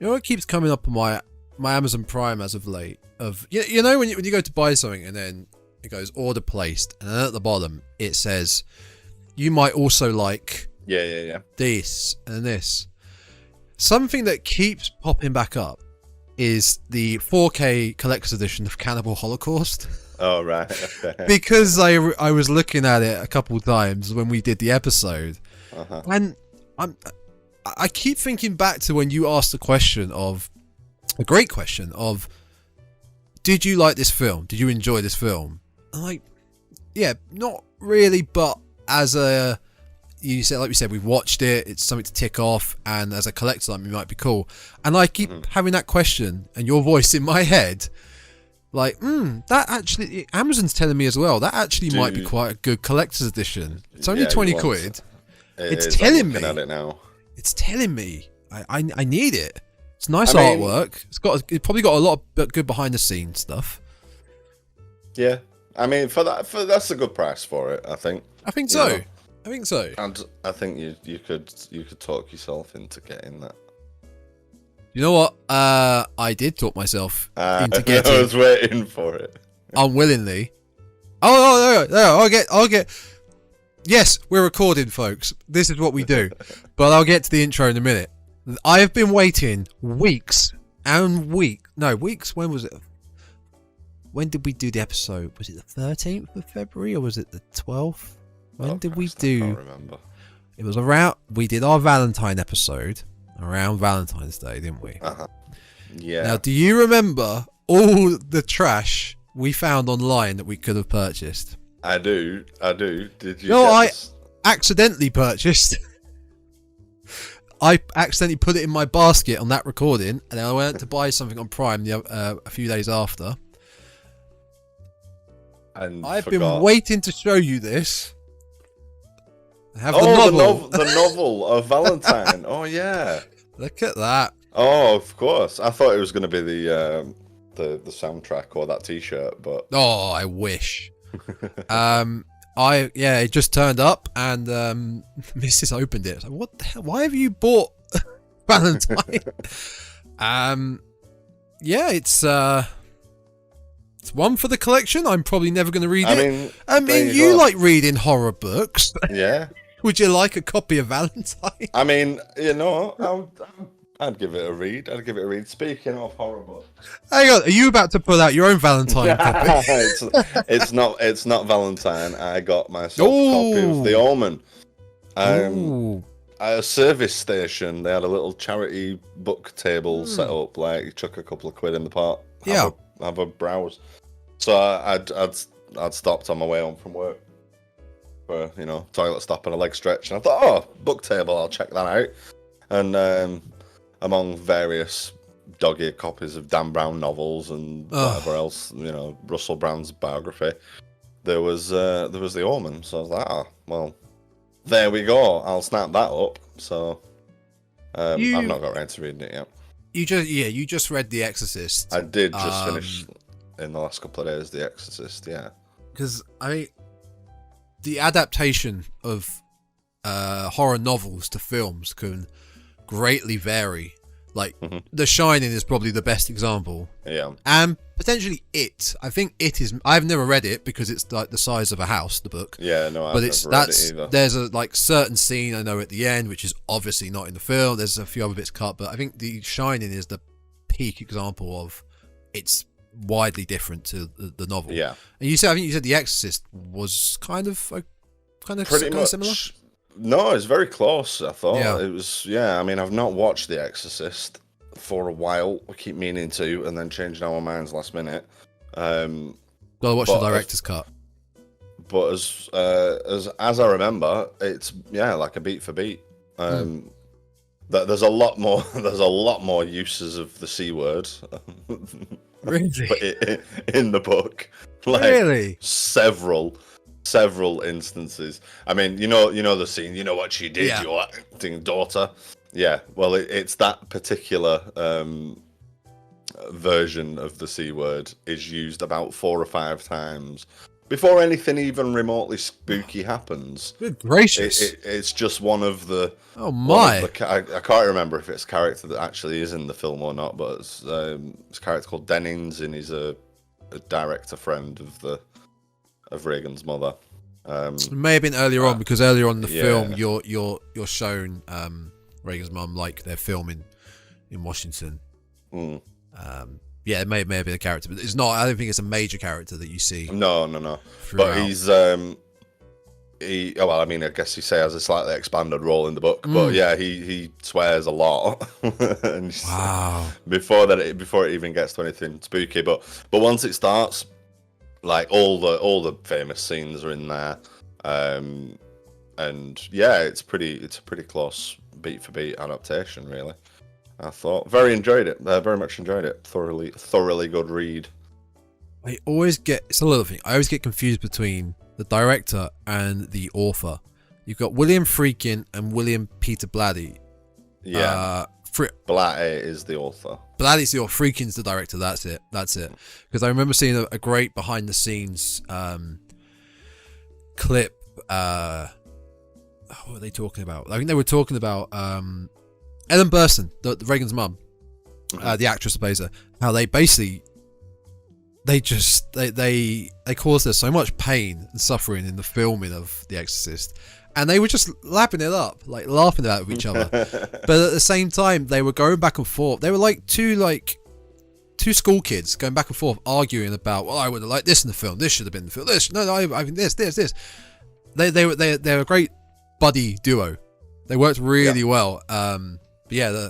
You know what keeps coming up on my Amazon Prime as of late? You know when you go to buy something and then it goes order placed, and then at the bottom it says you might also like this and this. Something that keeps popping back up is the 4K collector's edition of Cannibal Holocaust. Oh right. Because I was looking at it a couple of times when we did the episode, and I keep thinking back to when you asked a great question of, did you like this film? Did you enjoy this film? I'm like, yeah, not really, but as a, you said, like we said, we've watched it, it's something to tick off, and as a collector, like, it might be cool. And I keep having that question and your voice in my head, like, that actually, Amazon's telling me as well, that actually might be quite a good collector's edition. It's only 20 quid. It's telling me. At it now. It's telling me I need it. It's nice artwork. It's probably got a lot of good behind the scenes stuff. Yeah, I mean, that's a good price for it. I think. I think so. I think so. And I think you could talk yourself into getting that. You know what? I did talk myself into getting. I was waiting for it. Unwillingly. Oh no! I'll get. Yes, we're recording, folks. This is what we do. But I'll get to the intro in a minute. I have been waiting weeks and weeks. No, weeks. When was it? When did we do the episode? Was it the 13th of February or was it the 12th? When did we do? I can't remember. It was around. We did our Valentine episode around Valentine's Day, didn't we? Yeah. Now, do you remember all the trash we found online that we could have purchased? I do. Did you? No, I accidentally purchased. I accidentally put it in my basket on that recording, and then I went to buy something on Prime a few days after. And I've been waiting to show you this. I have the novel of Valentine. Oh yeah. Look at that. Oh, of course. I thought it was going to be the soundtrack or that T-shirt, but oh, I wish. It just turned up and Mrs. opened it. I was like, what the hell? Why have you bought Valentine? It's one for the collection. I'm probably never going to read it. I mean, you like reading horror books. Yeah. Would you like a copy of Valentine? I mean, I'd give it a read. Speaking of horror books. Hang on, are you about to put out your own Valentine copy? It's not Valentine. I got myself a copy of The Omen. At a service station, they had a little charity book table set up. Like, you chuck a couple of quid in the pot. Have a browse. So I'd stopped on my way home from work for toilet stop and a leg stretch, and I thought, book table, I'll check that out. And among various dog-eared copies of Dan Brown novels and whatever else, Russell Brand's biography, there was The Omen. So I was like, well, there we go. I'll snap that up. So I've not got around to reading it yet. You just read The Exorcist. I did just finish in the last couple of days The Exorcist, yeah. Because the adaptation of horror novels to films can greatly vary. Like The Shining is probably the best example. Yeah. And potentially It. I think It is. I've never read it because it's like the size of a house, the book. Yeah, no, I've never read it either. There's a certain scene I know at the end, which is obviously not in the film. There's a few other bits cut, but I think The Shining is the peak example of it's widely different to the novel. Yeah. And I think you said The Exorcist was kind of similar. No, it's very close, I thought. Yeah. It was, I mean, I've not watched The Exorcist for a while. I keep meaning to, and then changing our minds last minute. Gotta watch the director's cut. But as I remember, it's like a beat for beat. There's a lot more uses of the C word. Really? in the book. Like, really? Several instances. I mean, you know the scene. You know what she did. Your acting daughter. Yeah. Well, it's that particular version of the C word is used about 4 or 5 times before anything even remotely spooky happens. Good gracious! It's just one of the. Oh my! I can't remember if it's a character that actually is in the film or not, but it's a character called Dennings, and he's a director friend of Reagan's mother. It may have been earlier on, because earlier on in the film, you're shown Reagan's mum, like they're filming in Washington. Yeah, it may have been a character, but it's not. I don't think it's a major character that you see. No. But he's I guess you say has a slightly expanded role in the book, but yeah, he swears a lot. And wow! Before it even gets to anything spooky, but once it starts, like all the famous scenes are in there, and yeah, it's a pretty close beat for beat adaptation, really. I thought very much enjoyed it. Thoroughly good read. It's a little thing. I always get confused between the director and the author. You've got William Friedkin and William Peter Blatty. Yeah. Blatty is the author. Blatty's the author. Friedkin's the director. That's it. Because I remember seeing a great behind the scenes clip. What were they talking about? I think they were talking about Ellen Burstyn, the Reagan's mum, the actress who plays her. How they basically they caused her so much pain and suffering in the filming of The Exorcist, and they were just lapping it up, like laughing at each other. But at the same time, they were going back and forth. They were like two school kids going back and forth, arguing about, well, I would have liked this in the film. This should have been in the film. This, no, I think this. They're a great buddy duo. They worked really well. But yeah,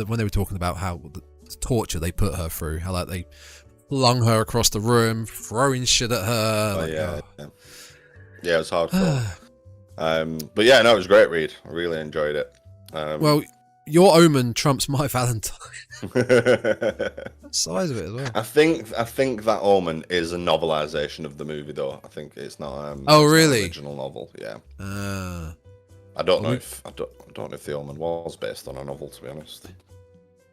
when they were talking about how the torture they put her through, how like they flung her across the room, throwing shit at her. Yeah, it was hardcore. But yeah, no, it was a great read. I really enjoyed it. Well, your Omen trumps my Valentine. The size of it as well. I think that Omen is a novelization of the movie, though. I think it's not. Really? Not an original novel. Yeah. I don't know if the Omen was based on a novel, to be honest.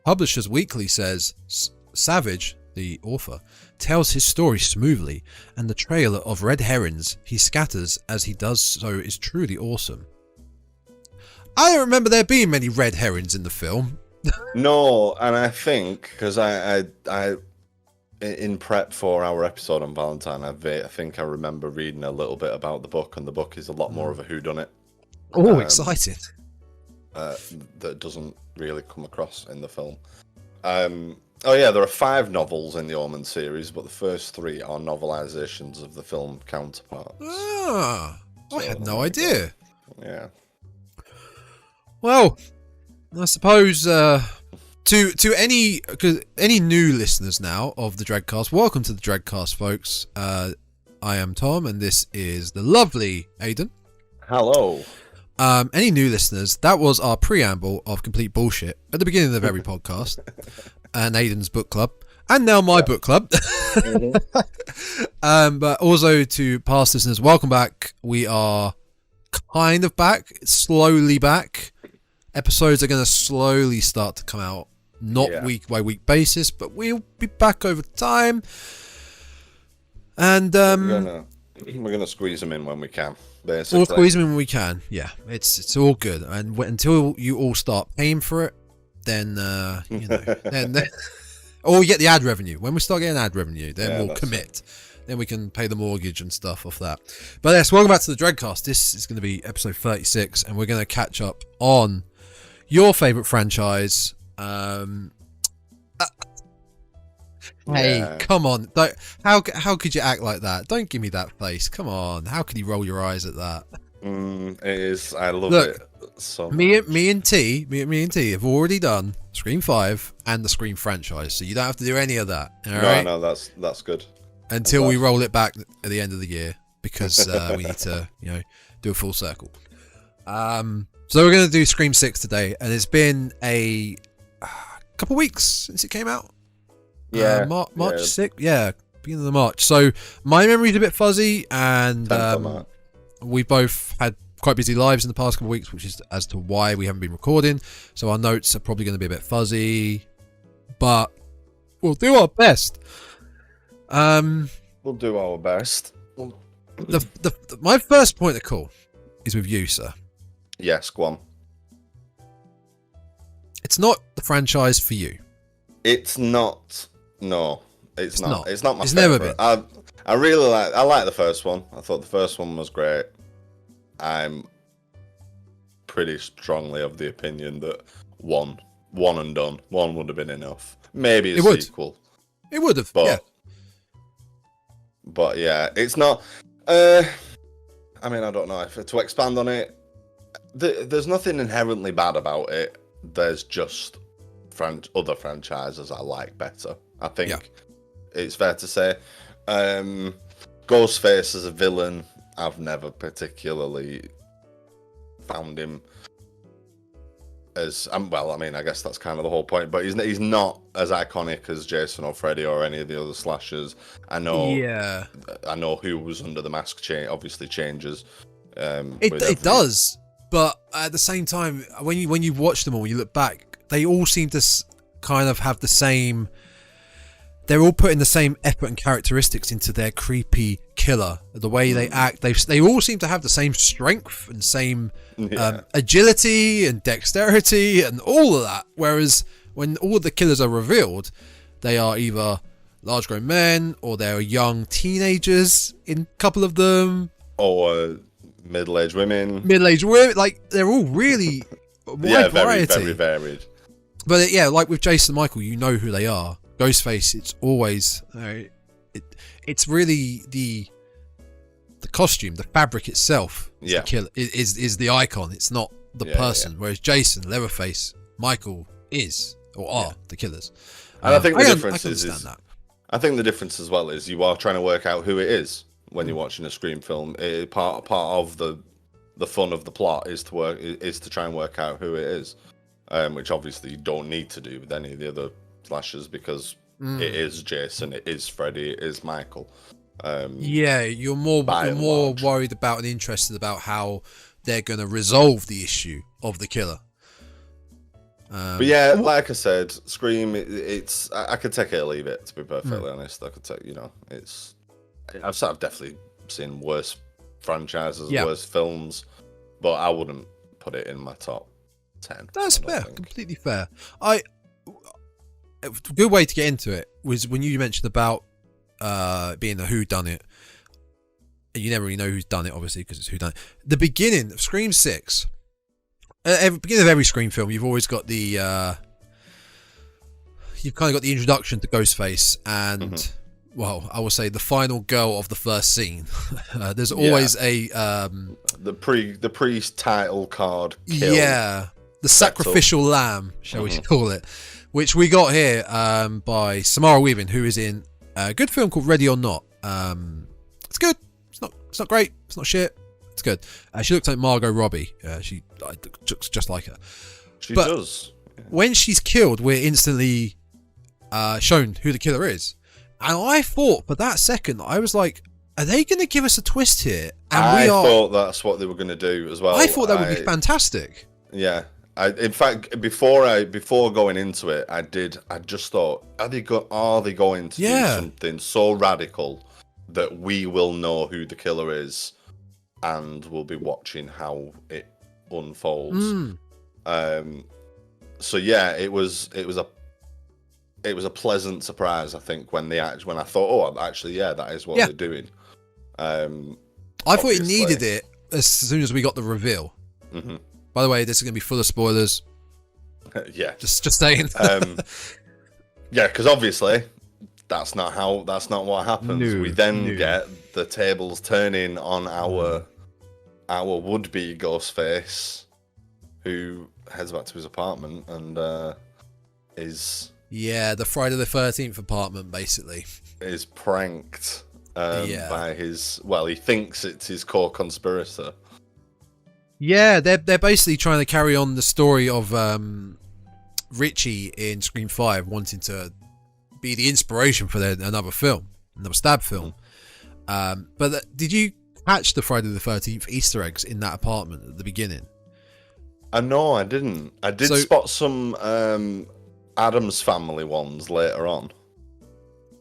Publishers Weekly says Savage, the author, tells his story smoothly, and the trail of red herrings he scatters as he does so is truly awesome. I don't remember there being many red herrings in the film. No, and I think because I in prep for our episode on Valentine, I think I remember reading a little bit about the book, and the book is a lot more of a whodunit. Oh, excited! That doesn't really come across in the film. Oh yeah, there are 5 novels in the Omen series, but the first 3 are novelizations of the film counterparts. I had no idea. Yeah. Well, I suppose to any new listeners now of the DREADCAST, welcome to the DREADCAST, folks. I am Tom, and this is the lovely Aidan. Hello. Any new listeners, that was our preamble of complete bullshit at the beginning of every podcast, and Aidan's book club, and now my book club. But also to past listeners, welcome back. We are kind of back, slowly back. Episodes are going to slowly start to come out, not week by week basis, but we'll be back over time. And we're gonna squeeze them in when we can. Basically. We'll squeeze them in when we can. Yeah, it's all good. And until you all start paying for it, then then or we get the ad revenue. When we start getting ad revenue, then we'll commit. Then we can pay the mortgage and stuff off that. But yes, welcome back to the DREADCAST. This is going to be episode 36, and we're going to catch up on your favourite franchise. Hey, come on. How could you act like that? Don't give me that face. Come on. How could you roll your eyes at that? It is. I love it so much. Me and T have already done Scream 5 and the Scream franchise, so you don't have to do any of that. All right? No, that's good. Until we roll it back at the end of the year, because we need to, do a full circle. So we're going to do Scream 6 today, and it's been a couple weeks since it came out. Yeah. March 6th? Yeah, beginning of March. So my memory's a bit fuzzy, and we both had quite busy lives in the past couple of weeks, which is as to why we haven't been recording. So our notes are probably going to be a bit fuzzy, but we'll do our best. We'll do our best. My first point of call is with you, sir. Yes, go on. It's not the franchise for you. It's not. No, it's not. It's not my It's favorite. never been. I really like the first one. I thought the first one was great. I'm pretty strongly of the opinion that one and done. One would have been enough. Maybe a sequel. It would have. But yeah, it's not. I mean, I don't know if to expand on it. There's nothing inherently bad about it. There's just other franchises I like better. I think it's fair to say. Ghostface as a villain, I've never particularly found him as well. I mean, I guess that's kind of the whole point. But he's not as iconic as Jason or Freddy or any of the other slashers. I know who was under the mask obviously changes. It does, but at the same time, when you watch them all, you look back, they all seem to kind of have the same. They're all putting the same effort and characteristics into their creepy killer. The way they act, they all seem to have the same strength and same agility and dexterity and all of that. Whereas when all the killers are revealed, they are either large grown men or they're young teenagers in a couple of them, or middle-aged women. Like they're all really wide variety. Very varied. But like with Jason Michael, you know who they are. Ghostface, it's always it's really the costume, the fabric itself. The killer is the icon. It's not the person. Whereas Jason, Leatherface, Michael are the killers. And I think the difference I think the difference as well is you are trying to work out who it is when you're watching a Scream film. Part of the fun of the plot is to try and work out who it is, which obviously you don't need to do with any of the other slashers because it is Jason, it is Freddy, it is Michael. You're more worried about and interested about how they're going to resolve the issue of the killer. But yeah, like I said, Scream, I could take it or leave it, to be perfectly honest. I could take, I've definitely seen worse franchises, worse films, but I wouldn't put it in my top 10. That's fair, completely fair. A good way to get into it was when you mentioned about being a whodunit. You never really know who's done it, obviously, because it's whodunit. The beginning of Scream 6, at the beginning of every Scream film, you've always got you've kind of got the introduction to Ghostface and, well, I will say the final girl of the first scene. There's always the pre-title card kill. Yeah, the sacrificial lamb, shall we call it, which we got here by Samara Weaving, who is in a good film called Ready or Not. It's good. It's not great. It's not shit. It's good. She looks like Margot Robbie. She looks just like her. She does. Yeah. When she's killed, we're instantly shown who the killer is. And I thought for that second, I was like, are they going to give us a twist here? And I thought that's what they were going to do as well. I thought that would be fantastic. Yeah. In fact, before going into it, I just thought, are they going to do something so radical that we will know who the killer is, and we'll be watching how it unfolds. So yeah, it was a pleasant surprise. I think when I thought, that is what they're doing. I thought it needed it as soon as we got the reveal. By the way, this is going to be full of spoilers. Yeah, just saying. Yeah, because obviously that's not what happens. We then get the tables turning on our would-be Ghostface, who heads back to his apartment and is the Friday the 13th apartment, basically, is pranked by he thinks it's his co-conspirator. Yeah, they're basically trying to carry on the story of Richie in Scream 5 wanting to be the inspiration for another stab film. But did you catch the Friday the 13th Easter eggs in that apartment at the beginning? No, I didn't. I did spot some Addams Family ones later on.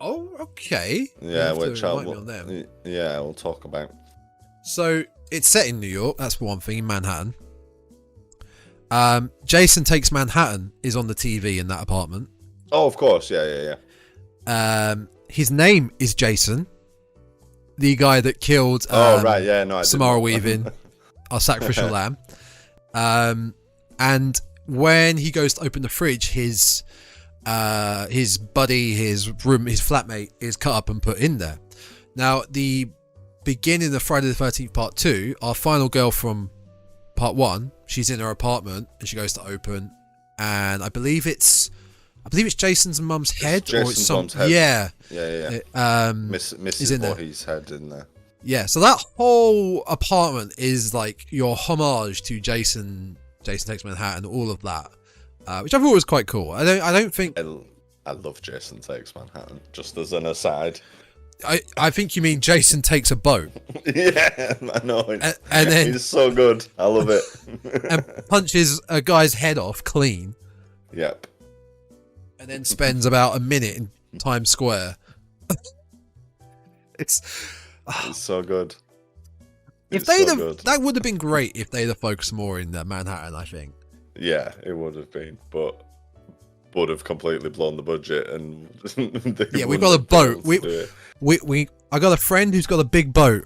Oh, okay. Yeah, which we'll talk about. So it's set in New York. That's one thing, in Manhattan. Jason Takes Manhattan is on the TV in that apartment. Oh, of course. Yeah. His name is Jason, the guy that killed right, yeah, no, Samara Weaving, our sacrificial lamb. And when he goes to open the fridge, his buddy, his flatmate is cut up and put in there. Now, the beginning of Friday the 13th Part 2, our final girl from Part 1, she's in her apartment and she goes to open, and I believe it's Jason's mum's head, Jason's mum's head. Yeah. Mrs. Voorhees' head in there. Yeah, so that whole apartment is like your homage to Jason Takes Manhattan, all of that, which I thought was quite cool. I don't think I love Jason Takes Manhattan. Just as an aside, I think you mean Jason Takes a Boat. Yeah, I know. And then he's so good. I love it. And punches a guy's head off clean. Yep. And then spends about a minute in Times Square. It's so good. That would have been great if they'd have focused more in Manhattan, I think. Yeah, it would have been, but would have completely blown the budget. And we've got a boat. I got a friend who's got a big boat.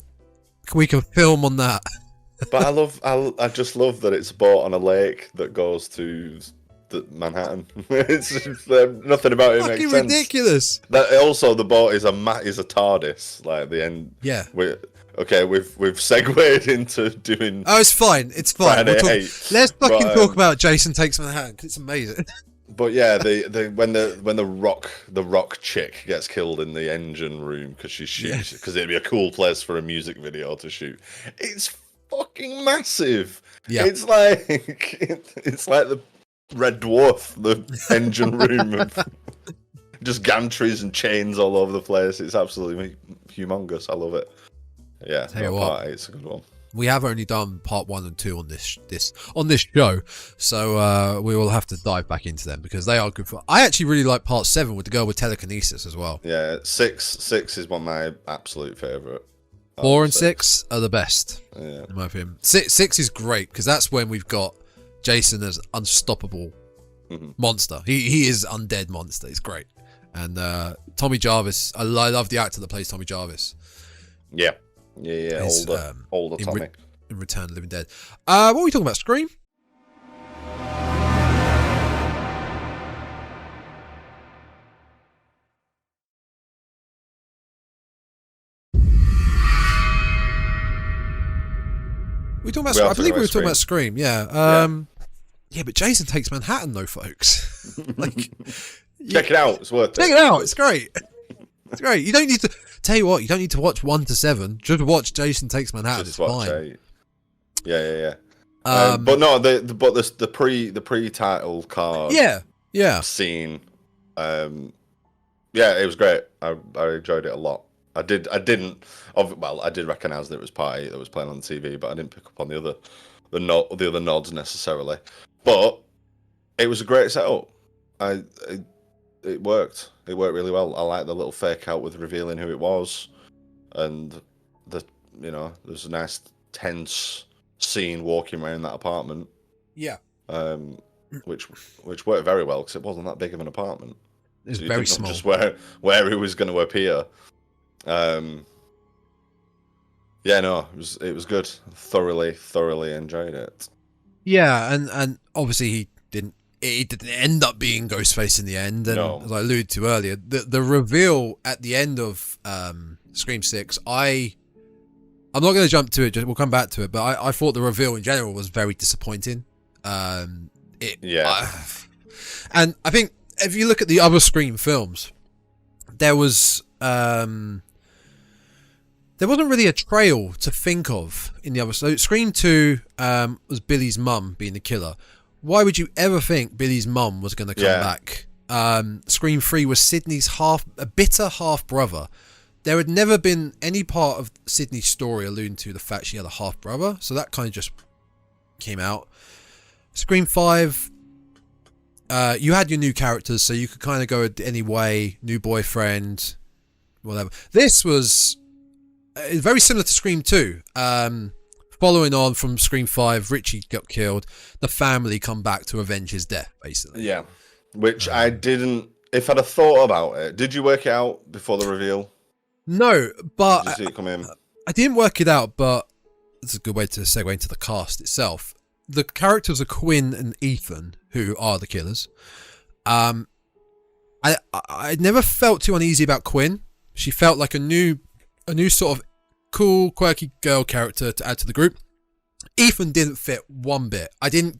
We can film on that. But I just love that it's a boat on a lake that goes to Manhattan. It's just, nothing about it makes sense. Ridiculous. That also, the boat is a TARDIS, like the end. Yeah. We've segued into doing. Oh, it's fine. It's fine. Let's fucking talk about Jason Takes Manhattan, because it's amazing. But yeah, when the rock chick gets killed in the engine room because it'd be a cool place for a music video to shoot. It's fucking massive. Yeah. It's like the Red Dwarf, the engine room, of just gantries and chains all over the place. It's absolutely humongous. I love it. Yeah, Part 8's a good one. We have only done Part 1 and 2 on this show, so we will have to dive back into them because they are good fun. I actually really like Part 7 with the girl with telekinesis as well. Yeah, 6 is one of my absolute favourite. 4 and 6 are the best, in my opinion. 6 is great because that's when we've got Jason as unstoppable monster. He is undead monster. It's great. And Tommy Jarvis, I love the actor that plays Tommy Jarvis. Yeah. Older Tommy. In Return of the Living Dead. What are we talking about? Scream? I believe we were talking about Scream, yeah. Yeah, but Jason Takes Manhattan, though, folks. Check it out. It's worth it. Check it out. It's great. It's great. You don't need to... Tell you what, you don't need to watch 1 to 7. Just watch Jason Takes Manhattan. It's fine. 8. Yeah. But no, the pre-title card. Yeah. Scene. It was great. I enjoyed it a lot. I did recognise that it was Part 8 that was playing on the TV, but I didn't pick up on the other nods necessarily. But it was a great setup. It worked. It worked really well. I like the little fake out with revealing who it was, and there's a nice tense scene walking around that apartment. Yeah. Which worked very well because it wasn't that big of an apartment. It's very small. Just where it was going to appear. It was good. Thoroughly enjoyed it. Yeah, and obviously it didn't end up being Ghostface in the end, and as I alluded to earlier, the reveal at the end of Scream 6, I'm not going to jump to it, we'll come back to it, but I thought the reveal in general was very disappointing. And I think if you look at the other Scream films, there wasn't really a trail to think of in the other. So Scream 2 was Billy's mum being the killer. Why would you ever think Billy's mum was going to come back? Scream 3 was Sidney's bitter half-brother. There had never been any part of Sidney's story alluding to the fact she had a half-brother, so that kind of just came out. Scream 5, you had your new characters, so you could kind of go any way. New boyfriend, whatever. This was very similar to Scream 2. Following on from Scream 5, Richie got killed. The family come back to avenge his death, basically. Yeah, which I didn't. If I'd have thought about it, did you work it out before the reveal? No, but did you see it come in? I didn't work it out, but it's a good way to segue into the cast itself. The characters are Quinn and Ethan, who are the killers. I never felt too uneasy about Quinn. She felt like a new sort of cool, quirky girl character to add to the group. Ethan didn't fit one bit. I didn't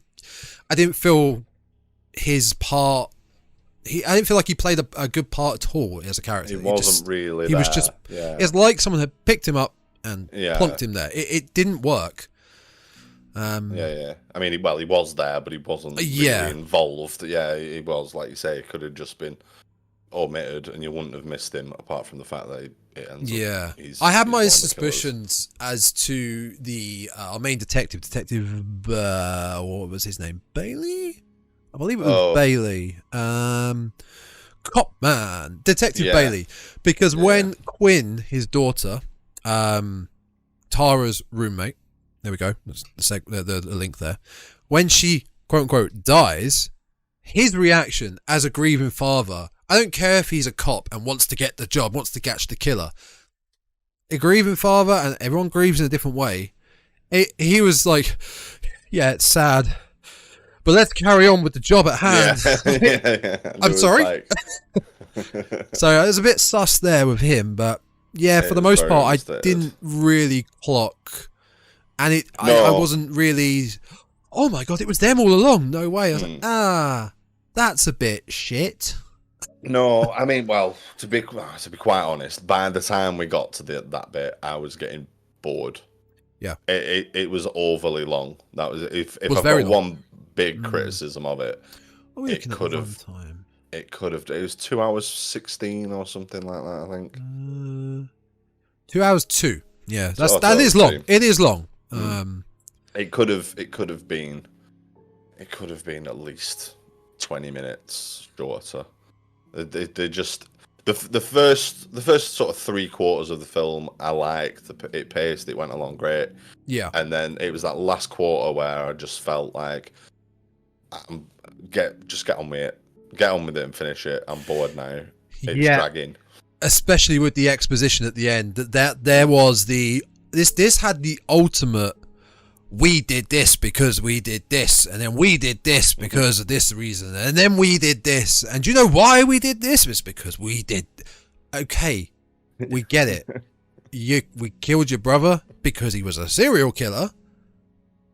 feel his part. I didn't feel like he played a good part at all as a character. He wasn't really. He was just. Yeah. It's like someone had picked him up and plonked him there. It didn't work. I mean, he was there, but he wasn't really involved. Yeah, he was, like you say, it could have just been omitted, and you wouldn't have missed him. Apart from the fact that it ends up, I have my suspicions as to our main detective, what was his name? Bailey? I believe it was Bailey. Copman, Detective Bailey, because when Quinn, his daughter, Tara's roommate. There we go. That's the link there. When she, quote unquote, dies, his reaction as a grieving father, I don't care if he's a cop and wants to get the job, wants to catch the killer. A grieving father, and everyone grieves in a different way. He was like, yeah, it's sad, but let's carry on with the job at hand. I'm sorry? So it was a bit sus there with him, but yeah, for the most part, I didn't really clock. And I wasn't really, oh my God, it was them all along. No way. I was like, that's a bit shit. No, I mean, well, to be quite honest, by the time we got to that bit, I was getting bored. Yeah. It was overly long. That was, if I've got one big criticism of it, it could have, it was 2 hours 16 or something like that, I think. 2 hours 2. Yeah, that is long. It is long. It could have been at least 20 minutes shorter. They just the first sort of 3/4 of the film I liked. It paced, it went along great. Yeah, and then it was that last quarter where I just felt like get on with it, and finish it. I'm bored now. It's dragging, especially with the exposition at the end. That there was this had the ultimate. We did this because we did this, and then we did this because of this reason, and then we did this. And do you know why we did this? It's because we did. Okay, we get it. We killed your brother because he was a serial killer.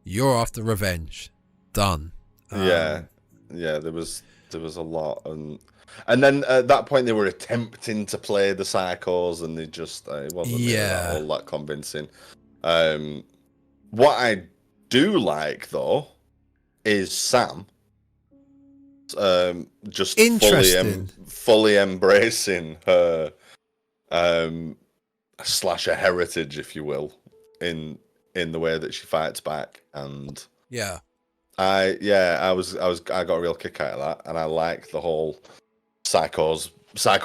You're after revenge. Done. There was a lot, and then at that point they were attempting to play the psychos, and they just it wasn't all that convincing. What I do like, though, is Sam just fully embracing her slasher heritage, if you will, in the way that she fights back. And I got a real kick out of that, and I like the whole psycho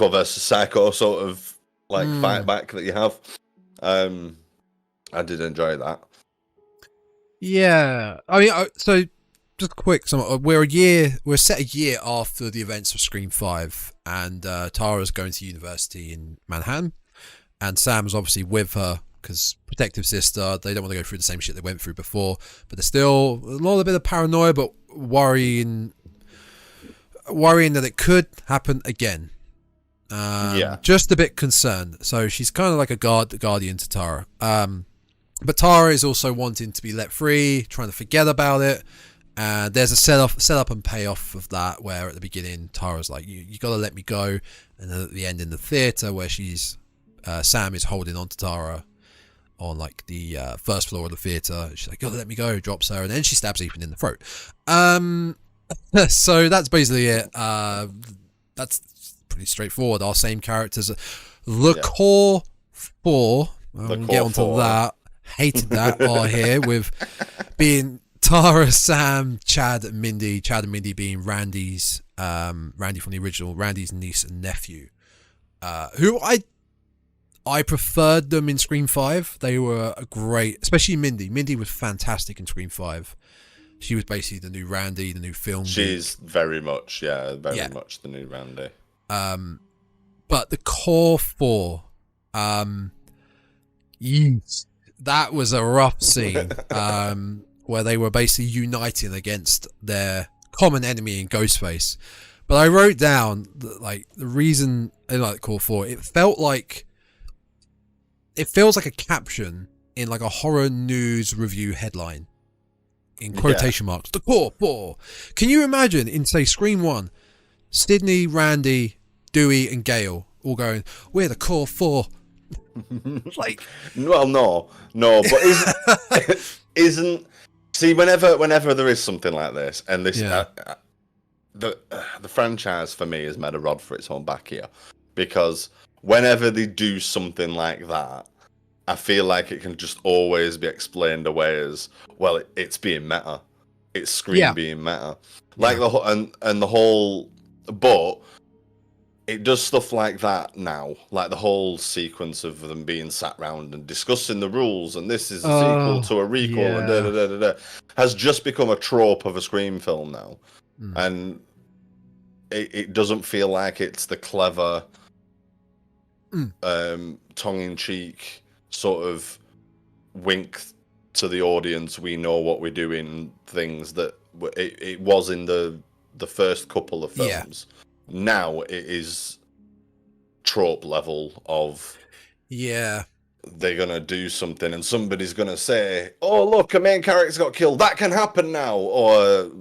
versus psycho sort of like fight back that you have. I did enjoy that. Yeah, I mean, so just quick. We're set a year after the events of Scream 5, and Tara's going to university in Manhattan, and Sam's obviously with her because protective sister. They don't want to go through the same shit they went through before, but there's still a little bit of paranoia, but worrying that it could happen again. Just a bit concerned. So she's kind of like a guardian to Tara. But Tara is also wanting to be let free, trying to forget about it. And there's a setup and payoff of that, where at the beginning Tara's like, "You got to let me go," and then at the end in the theater, where Sam is holding on to Tara on like the first floor of the theater. She's like, "You got to let me go," drops her, and then she stabs Ethan in the throat. So that's basically it. That's pretty straightforward. Our same characters. The core four. We'll get onto that. Hated that are here with being Tara, Sam, Chad, and Mindy. Chad and Mindy being Randy from the original, Randy's niece and nephew, who I I preferred them in Scream 5. They were a great, especially Mindy. Mindy was fantastic in Scream 5. She was basically the new Randy, the new film. She's very much, very much the new Randy. But the core 4, that was a rough scene, where they were basically uniting against their common enemy in Ghostface. But I wrote down that, like, the reason I like core 4, it feels like a caption in like a horror news review headline. In quotation marks, the core 4. Can you imagine in, say, Scream 1, Sydney, Randy, Dewey, and Gale all going, "We're the core 4." Like, well, no, but isn't see whenever there is something like this, and this the franchise for me has made a rod for its own back here, because whenever they do something like that, I feel like it can just always be explained away as, well, it's being meta. It's Scream being meta. Like the whole, and the whole, but it does stuff like that now. Like the whole sequence of them being sat round and discussing the rules, and this is a sequel to a requel, and da-da-da-da-da, has just become a trope of a Scream film now. And it doesn't feel like it's the clever, tongue-in-cheek sort of wink to the audience, we know what we're doing, things that it was in the first couple of films. Now it is trope level of they're gonna do something and somebody's gonna say, "Oh, look, a main character got killed, that can happen now," or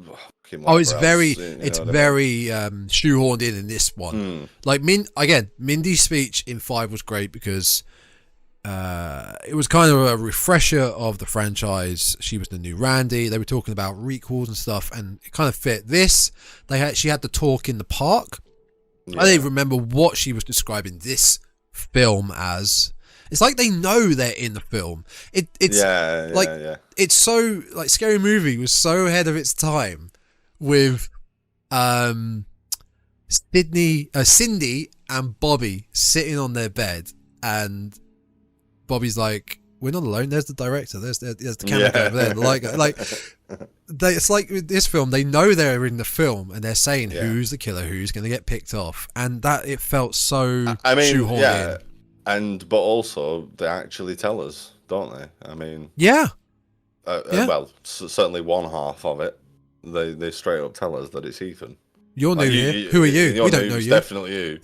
it's very shoehorned in this one. Like Mindy's speech in 5 was great because it was kind of a refresher of the franchise. She was the new Randy. They were talking about requels and stuff, and it kind of fit. She had the talk in the park. I don't even remember what she was describing this film as. It's like they know they're in the film. It's so like Scary Movie was so ahead of its time with Cindy and Bobby sitting on their bed, and Bobby's like, "We're not alone. There's the director. There's the camera guy over there." It's like with this film, they know they're in the film, and they're saying who's the killer, who's going to get picked off, and that it felt so shoehorned in. But also they actually tell us, don't they? I mean, well, certainly one half of it, they straight up tell us that it's Ethan. You're new here. Who are you? We don't know you. Definitely you.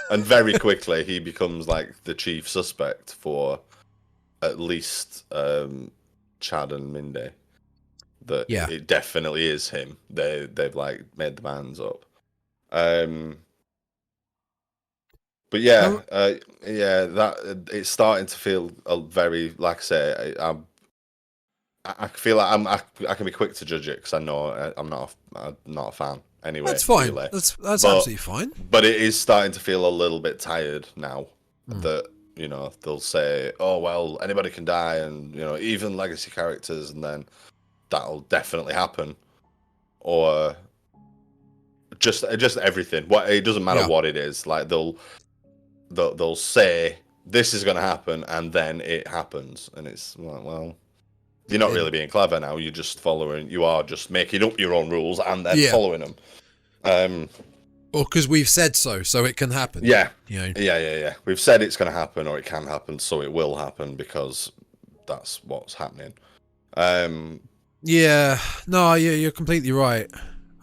And very quickly he becomes like the chief suspect for at least Chad and Mindy. That it definitely is him. They've like made the bands up. But that it's starting to feel a very, like I say, I feel like I can be quick to judge it because I know I'm not a fan. Anyway, that's fine. Really. That's absolutely fine. But it is starting to feel a little bit tired now. That they'll say, "Oh well, anybody can die," and even legacy characters, and then that'll definitely happen, or just everything. It doesn't matter what it is. Like they'll say this is going to happen, and then it happens, and it's well. You're not really being clever now. You're just following. You are just making up your own rules and then following them. Or because we've said so it can happen. Yeah. We've said it's going to happen, or it can happen, so it will happen because that's what's happening. You're completely right.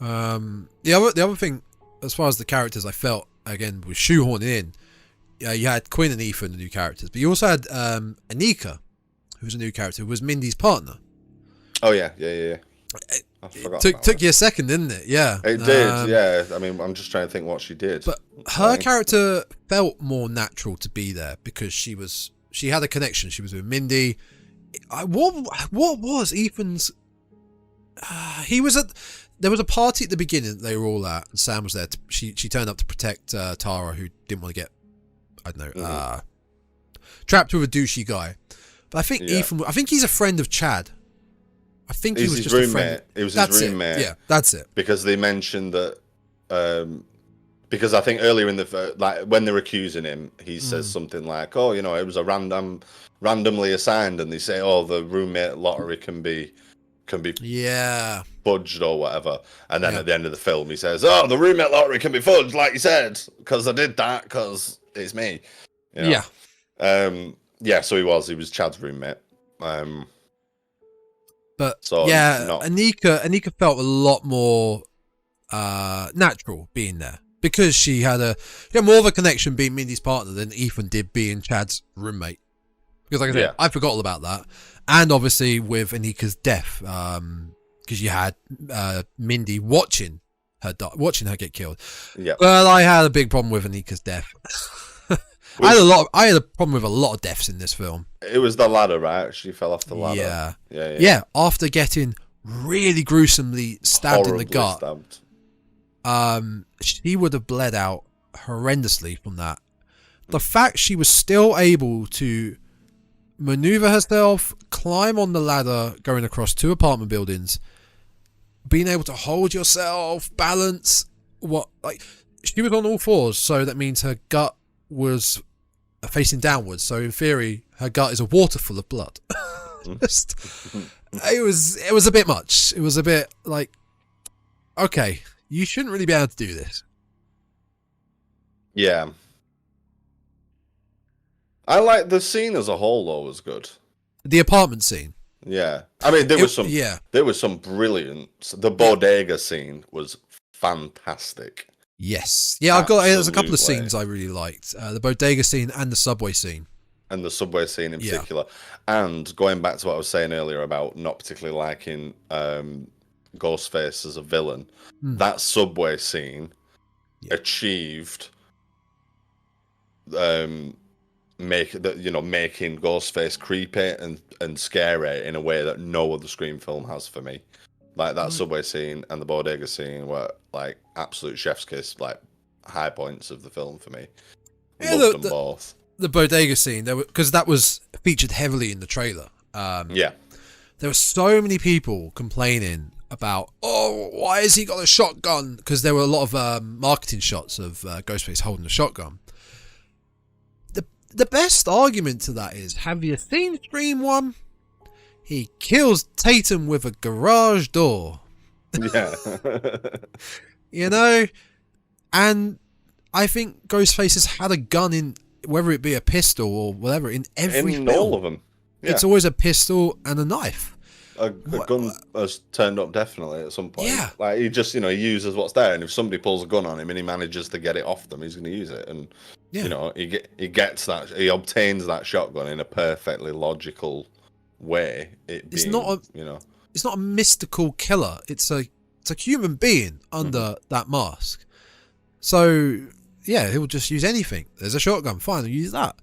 The other thing, as far as the characters, I felt again was shoehorned in. You had Quinn and Ethan, the new characters, but you also had Anika, who's a new character, who was Mindy's partner. Oh yeah. I forgot took you a second, didn't it? Yeah. It did, yeah. I mean, I'm just trying to think what she did. But her character felt more natural to be there because she had a connection. She was with Mindy. What was Ethan's? There was a party at the beginning that they were all at, and Sam was there. She turned up to protect Tara, who didn't want to get, I don't know, trapped with a douchey guy. But I think Ethan. I think he's a friend of Chad. I think he was just a friend. It was his roommate. Yeah, that's it. Because they mentioned that Because I think earlier in the like when they're accusing him, he says something like, "Oh, you know, it was a randomly assigned," and they say, "Oh, the roommate lottery can be fudged or whatever." And then at the end of the film, he says, "Oh, the roommate lottery can be fudged, like you said, because I did that because it's me." You know? Yeah. So he was Chad's roommate. But so Anika felt a lot more natural being there because she had more of a connection being Mindy's partner than Ethan did being Chad's roommate. Because like I said, I forgot all about that, and obviously with Anika's death, because you had Mindy watching her get killed. Yeah. Well, I had a big problem with Anika's death. I had a problem with a lot of deaths in this film. It was the ladder, right? She fell off the ladder. Yeah. After getting really gruesomely stabbed in the gut, she would have bled out horrendously from that. The fact she was still able to maneuver herself, climb on the ladder, going across 2 apartment buildings, being able to hold yourself, balance, she was on all fours, so that means her gut was facing downwards, so in theory her gut is a water full of blood. It was a bit much. It was a bit like, okay, you shouldn't really be able to do this. Yeah, I like the scene as a whole though. Was good. The apartment scene. Yeah, I mean there was some brilliance. The bodega scene was fantastic. Yes. Yeah, there's a couple of scenes I really liked. The bodega scene and the subway scene. And the subway scene in particular. And going back to what I was saying earlier about not particularly liking Ghostface as a villain, that subway scene achieved making Ghostface creepy and scary in a way that no other Scream film has for me. Like that subway scene and the bodega scene were like absolute chef's kiss, like high points of the film for me. Loved them both. The bodega scene, because that was featured heavily in the trailer. There were so many people complaining about, oh, why has he got a shotgun? Because there were a lot of marketing shots of Ghostface holding a shotgun. The best argument to that is, have you seen Scream 1? He kills Tatum with a garage door. Yeah. You know? And I think Ghostface has had a gun in, whether it be a pistol or whatever, in every film. All of them. Yeah. It's always a pistol and a knife. A gun has turned up definitely at some point. Yeah. Like he just, he uses what's there, and if somebody pulls a gun on him and he manages to get it off them, he's going to use it. And he gets that, he obtains that shotgun in a perfectly logical way. It's not a mystical killer. It's a human being under that mask. So yeah, he'll just use anything. There's a shotgun, fine, I'll use that.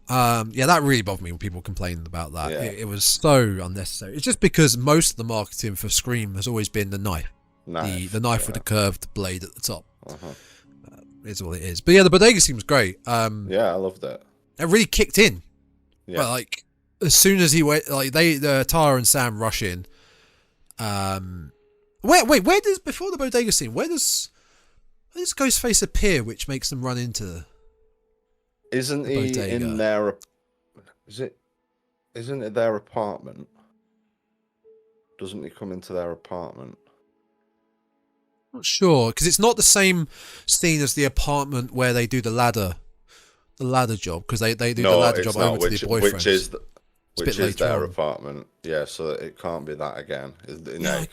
That really bothered me when people complained about that. Yeah. It was so unnecessary. It's just because most of the marketing for Scream has always been the knife. The knife with the curved blade at the top. Is what it is. But yeah, the bodega scene was great. I loved it. It really kicked in. Yeah. But like as soon as he went, like Tara and Sam rush in. Where does, before the bodega scene, where does Ghostface appear, which makes them run into? Isn't he in their? Isn't it their apartment? Doesn't he come into their apartment? Not sure, because it's not the same scene as the apartment where they do the ladder job, because they do the ladder job over to the boyfriend. Which is their apartment. Yeah, so it can't be that again. I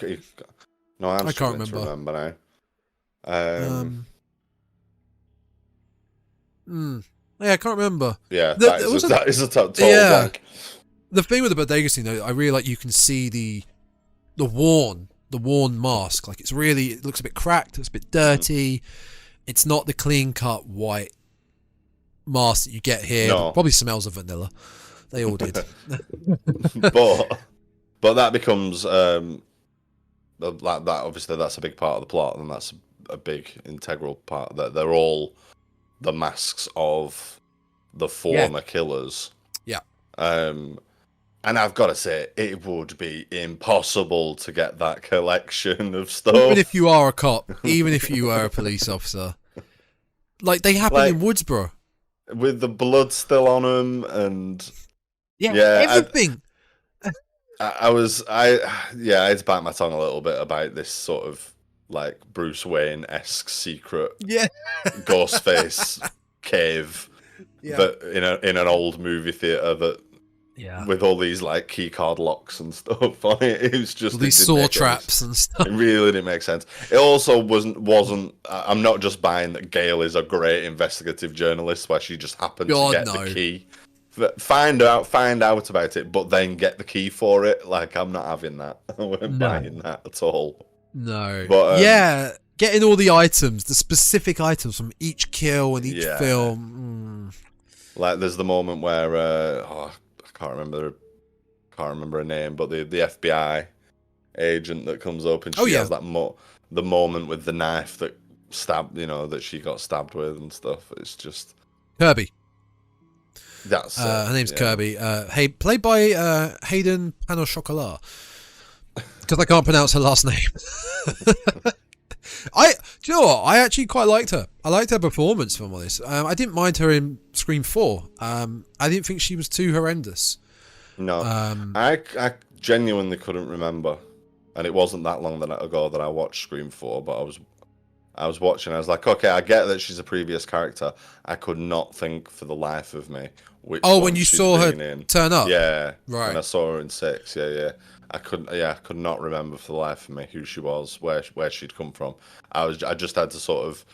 can't remember now. Yeah, I can't remember. Yeah, that is a total blank. The thing with the bodega scene, though, I really like, you can see the worn mask. Like it looks a bit cracked. It's a bit dirty. It's not the clean cut white mask that you get here. No. It probably smells of vanilla. They all did. but that becomes like that. Obviously, that's a big part of the plot, and that's a big integral part. That they're all the masks of the former killers. Yeah. And I've got to say, it would be impossible to get that collection of stuff. Even if you are a cop, even if you are a police officer, Like they happen in Woodsboro. With the blood still on them, and everything. I had to bite my tongue a little bit about this sort of like Bruce Wayne-esque secret Ghostface cave that in an old movie theater that with all these like key card locks and stuff on it. It was just all these saw traps and stuff. It really didn't make sense. It also wasn't. I'm not just buying that Gail is a great investigative journalist where she just happened to get the key. Find out about it, but then get the key for it. Like, I'm not having that. I wasn't buying that at all. No. But getting all the items, the specific items from each kill and each film. Like, there's the moment where I can't remember her name, but the FBI agent that comes up and she has that the moment with the knife that that she got stabbed with and stuff. It's just Kirby. That's her name's Kirby. Played by Hayden Pano Chocolat. Because I can't pronounce her last name. Do you know what? I actually quite liked her. I liked her performance from all this. I didn't mind her in Scream 4. I didn't think she was too horrendous. No. I genuinely couldn't remember. And it wasn't that long ago that I watched Scream 4, but I was watching, I was like, okay, I get that she's a previous character. I could not think for the life of me which when you saw her turn up? Yeah. Right. And I saw her in 6, I could not remember for the life of me who she was, where she'd come from. I just had to sort of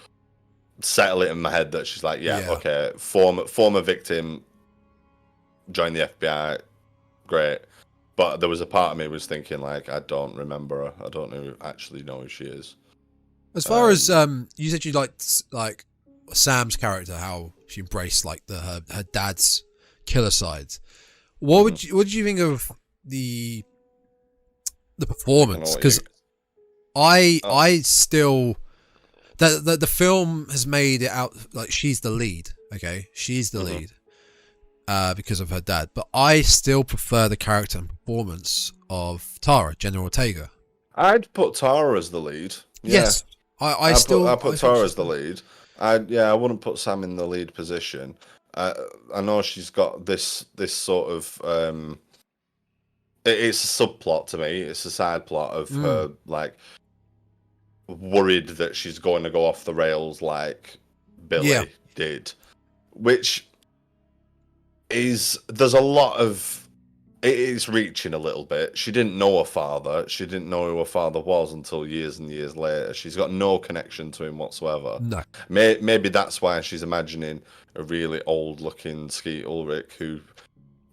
settle it in my head that she's like, okay, former victim, joined the FBI, great. But there was a part of me was thinking like, I don't remember her. I don't actually know who she is. As far as you said, you liked like Sam's character, how she embraced like her dad's killer sides. What did you think of the performance? Because I still the film has made it out like she's the lead. Okay, she's the lead because of her dad. But I still prefer the character and performance of Tara, Jenna Ortega. I'd put Tara as the lead. Yes. I put Tara as the lead. I wouldn't put Sam in the lead position. I know she's got this sort of it's a subplot to me. It's a side plot of her like worried that she's going to go off the rails like Billy did, which is there's a lot of it is reaching a little bit. She didn't know her father. She didn't know who her father was until years and years later. She's got no connection to him whatsoever. No. Maybe that's why she's imagining a really old-looking Skeet Ulrich who,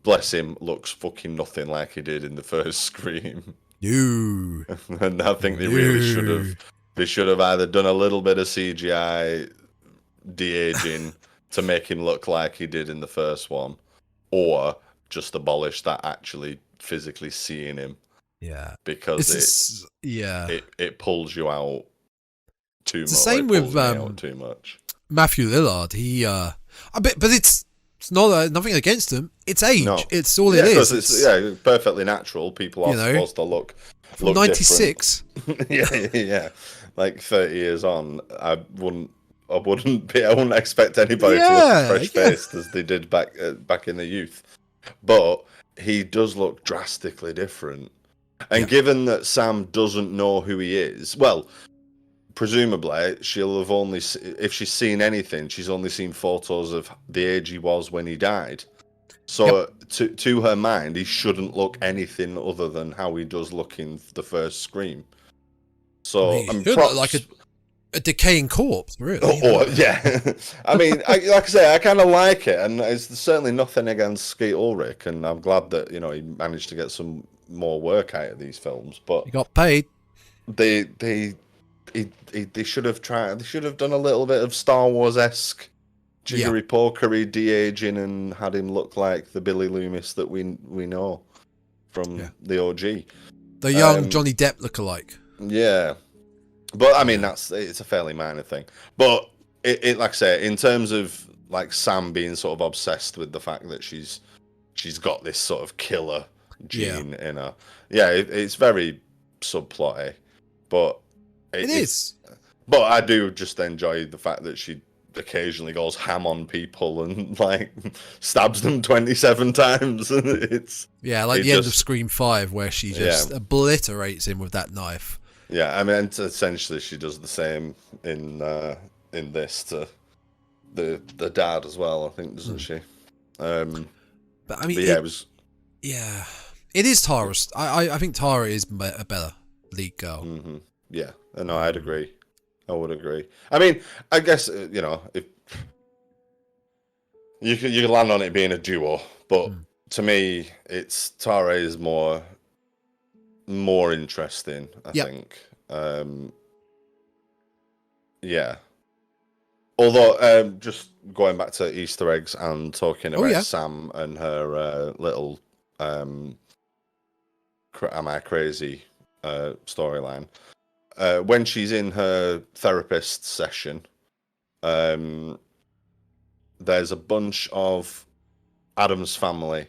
bless him, looks fucking nothing like he did in the first Scream. No. And I think they really should have. They should have either done a little bit of CGI de-aging to make him look like he did in the first one, or just abolish that actually physically seeing him. Yeah. Because it pulls you out too much. It's the same with too much. Matthew Lillard. But it's not nothing against him. It's age. No. It's all it is. It's perfectly natural. People are supposed to look 96. yeah. Like 30 years on, I wouldn't expect anybody to look as fresh-faced as they did back in the youth. But he does look drastically different. And given that Sam doesn't know who he is, well, presumably she'll have only, if she's seen anything, she's only seen photos of the age he was when he died. So to her mind, he shouldn't look anything other than how he does look in the first Scream. So he look like a decaying corpse, really. Yeah. I mean, like I say, I kind of like it, and it's certainly nothing against Skeet Ulrich, and I'm glad that he managed to get some more work out of these films. But he got paid. They should have tried. They should have done a little bit of Star Wars-esque jiggery pokery de-aging and had him look like the Billy Loomis that we know from the OG. The young Johnny Depp lookalike. Yeah. But I mean, it's a fairly minor thing. But it like I say, in terms of like Sam being sort of obsessed with the fact that she's got this sort of killer gene in her. Yeah, it's very subplotty, but it is. But I do just enjoy the fact that she occasionally goes ham on people and like stabs them 27 times. And it's like the end of Scream 5 where she just obliterates him with that knife. Yeah, I mean, essentially she does the same in this to the dad as well, I think, doesn't she? But I mean, it was. Yeah, it is Tara's. I think Tara is a better lead girl. Mm-hmm. Yeah, no, I'd agree. I would agree. I mean, I guess if you could land on it being a duo, but to me, it's Tara is more interesting. I think. Yeah. Although, just going back to Easter eggs and talking about Sam and her little "Am I crazy?" storyline. When she's in her therapist session, there's a bunch of Addams Family.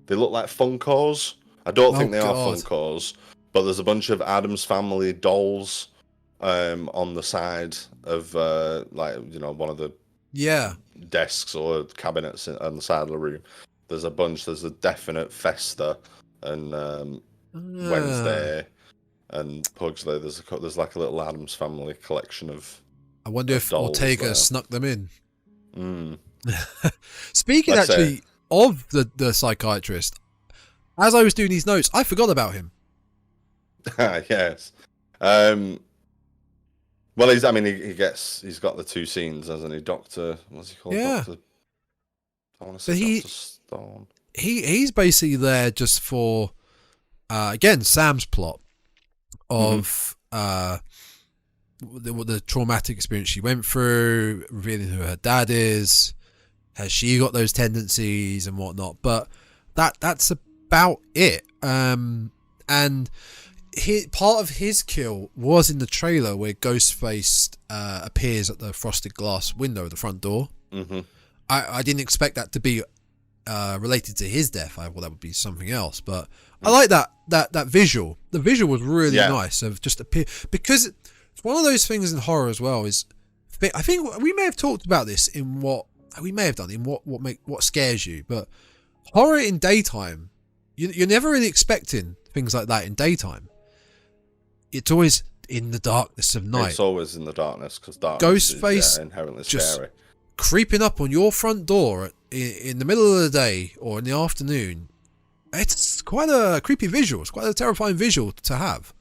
They look like Funkos. I don't think they are Funkos, but there's a bunch of Addams Family dolls on the side of one of the desks or cabinets on the side of the room. There's a bunch. There's a definite Festa and Wednesday and Pugsley. There's like a little Addams Family collection of. I wonder if Ortega snuck them in. Speaking of the psychiatrist, as I was doing these notes, I forgot about him. Yes. Well, he's got the two scenes, hasn't he? Doctor, what's he called? Yeah. I want to say Dr. Stone. He's basically there just for, again, Sam's plot of the traumatic experience she went through, revealing who her dad is, has she got those tendencies and whatnot. But that's about it. And part of his kill was in the trailer where Ghostface appears at the frosted glass window of the front door. I didn't expect that to be related to his death. I thought that would be something else, but I like that visual. The visual was really nice of just appear, because it's one of those things in horror as well. Is I think we may have talked about this in what scares you, but horror in daytime, you're never really expecting things like that in daytime. It's always in the darkness of night. It's always in the darkness because darkness is inherently scary. Creeping up on your front door in the middle of the day or in the afternoon, it's quite a creepy visual. It's quite a terrifying visual to have.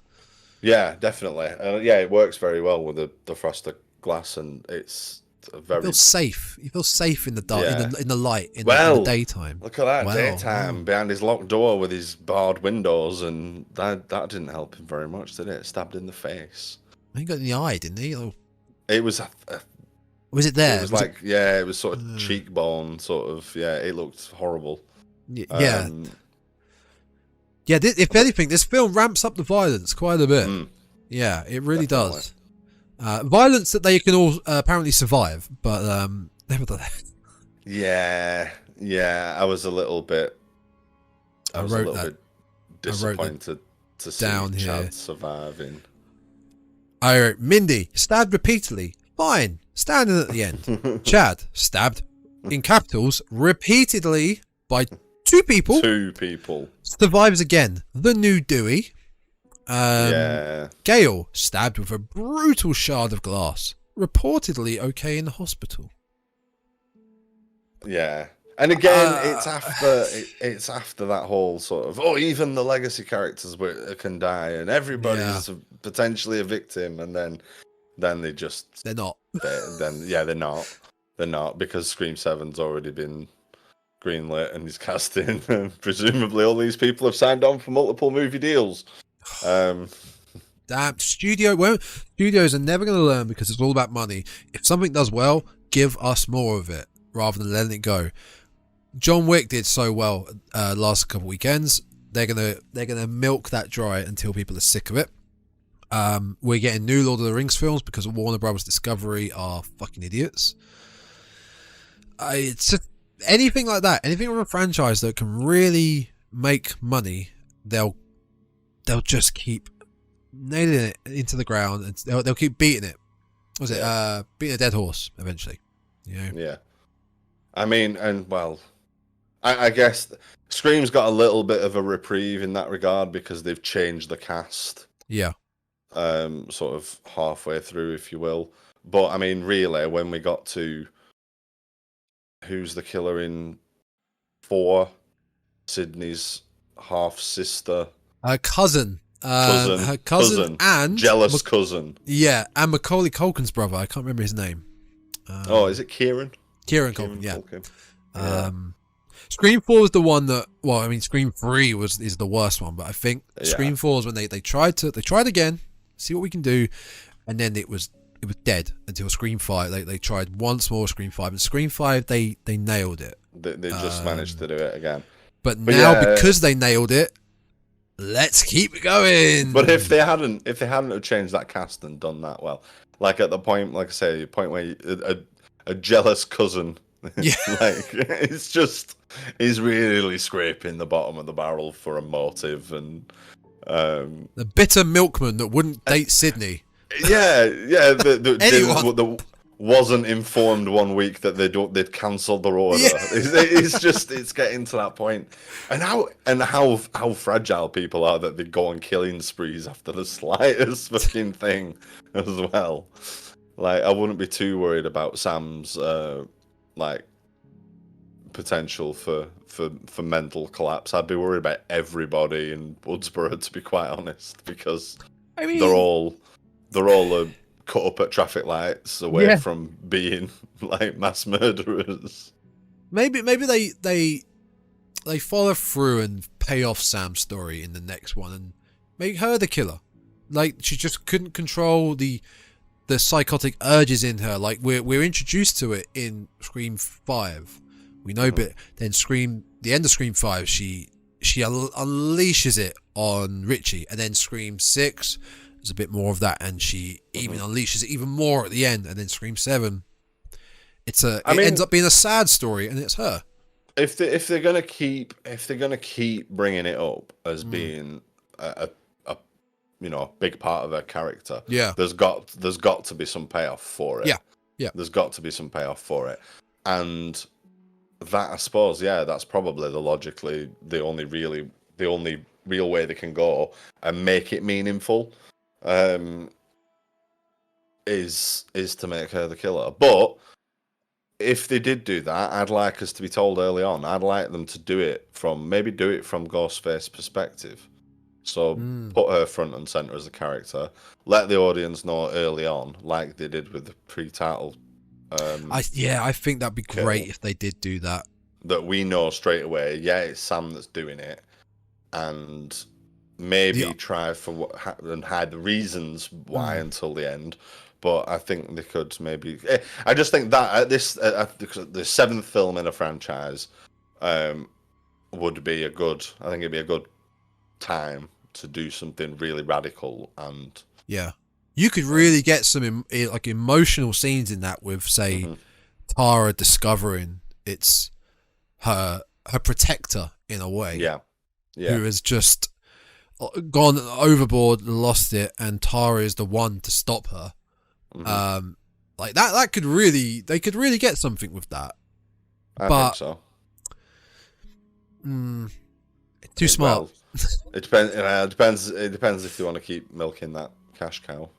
Yeah, definitely. It works very well with the frosted glass, and it's very. You feel safe in the dark, in the light, in the daytime. Look at that daytime behind his locked door with his barred windows, and that didn't help him very much, did it? Stabbed in the face. He got in the eye, didn't he? It was. Was it there? It was it was sort of cheekbone, sort of. Yeah, it looked horrible. Yeah. If anything, this film ramps up the violence quite a bit. Yeah, it really does. Violence that they can all apparently survive, but nevertheless. Yeah, I was a little bit. I was a little bit disappointed to see Chad surviving. I wrote, Mindy stabbed repeatedly. Fine, standing at the end. Chad stabbed in capitals repeatedly by two people. Survives again. The new Dewey. Gail stabbed with a brutal shard of glass. Reportedly okay in the hospital. Yeah, and again, it's after that whole sort of even the legacy characters can die and everybody's potentially a victim, and then they're not. They're not because Scream 7's already been greenlit and is casting. Presumably, all these people have signed on for multiple movie deals. Damn, studios are never going to learn because it's all about money. If something does well, give us more of it rather than letting it go. John Wick did so well last couple weekends. They're gonna milk that dry until people are sick of it. We're getting new Lord of the Rings films because Warner Brothers Discovery are fucking idiots. It's just anything like that. Anything with a franchise that can really make money, they'll just keep nailing it into the ground, and they'll keep beating it. Beating a dead horse eventually. Yeah. I mean, and well, I guess Scream's got a little bit of a reprieve in that regard because they've changed the cast. Yeah. Sort of halfway through, if you will. But I mean, really, when we got to who's the killer in 4, Sydney's half sister, Her cousin. cousin, Her cousin and jealous cousin. Yeah, and Macaulay Culkin's brother. I can't remember his name. Is it Kieran? Kieran Culkin, yeah. Culkin. Scream 4 was the one that. Well, I mean, Scream 3 is the worst one, but I think Scream 4 is when they tried again, see what we can do, and then it was dead until Scream 5. They tried once more Scream 5, and Scream 5 they nailed it. They just managed to do it again. But now because they nailed it, let's keep going. But if they hadn't have changed that cast and done that well, like at the point, like I say, the point where a jealous cousin, like he's really scraping the bottom of the barrel for a motive, and the bitter milkman that wouldn't date Sydney. The wasn't informed one week that they'd cancelled their order. Yeah. It's getting to that point, and how fragile people are that they go on killing sprees after the slightest fucking thing as well. Like, I wouldn't be too worried about Sam's like potential for mental collapse. I'd be worried about everybody in Woodsboro, to be quite honest, because I mean, they're all cut up at traffic lights away from being like mass murderers. Maybe they follow through and pay off Sam's story in the next one and make her the killer. Like, she just couldn't control the psychotic urges in her. Like, we're introduced to it in Scream 5. We know, but then the end of Scream 5, she unleashes it on Richie, and then Scream 6. There's a bit more of that, and she even unleashes it even more at the end, and then Scream 7. It ends up being a sad story, and it's her. If they're gonna keep bringing it up as being a big part of her character, there's got to be some payoff for it. Yeah. There's got to be some payoff for it, and that, I suppose, that's probably the only real way they can go and make it meaningful. Is to make her the killer. But if they did do that, I'd like us to be told early on. I'd like them to do it from Ghostface's perspective. So put her front and center as a character. Let the audience know early on, like they did with the pre-title. I think that'd be great if they did do that. That we know straight away. Yeah, it's Sam that's doing it, and maybe try and hide the reasons why until the end. But I think they could maybe. I just think that the 7th film in a franchise would be I think it'd be a good time to do something really radical, and you could really get some like emotional scenes in that with, say, Tara discovering it's her protector in a way. Who has just gone overboard, lost it, and Tara is the one to stop her. Like that they could really get something with that. I think so. Too smart. Well, it depends. It depends if you want to keep milking that cash cow.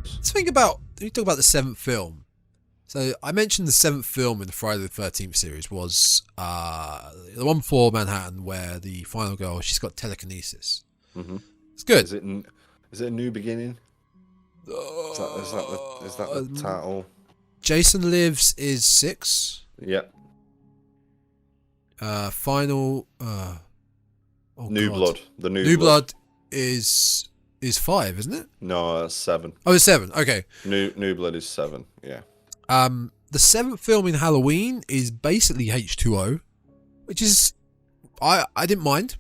Let's think about. We talk about the 7th film. So I mentioned the 7th film in the Friday the 13th series was the one before Manhattan, where the final girl, she's got telekinesis. It's good. Is it a new beginning? Is that the title? Jason Lives is 6. Yep. Final. New God. Blood. The New Blood is 5, isn't it? No, that's 7. Oh, it's 7. Okay. New Blood is 7. Yeah. The 7th film in Halloween is basically H2O, which is I didn't mind.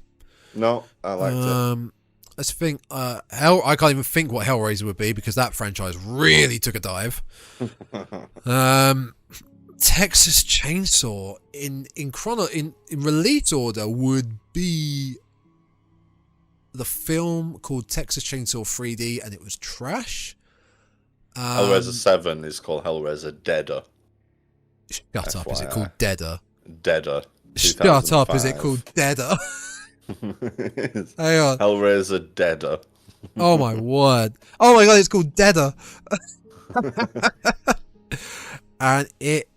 No, I liked it. Let's think. I can't even think what Hellraiser would be because that franchise really took a dive. 10th Texas Chainsaw in release order would be the film called Texas Chainsaw 3D, and it was trash. Hellraiser 7 is called Hellraiser Deader. Shut up! Is it called Deader? Deader. Shut up! Is it called Deader? Hang on. Hellraiser Deader. Oh my word! Oh my god! It's called Deader. And it.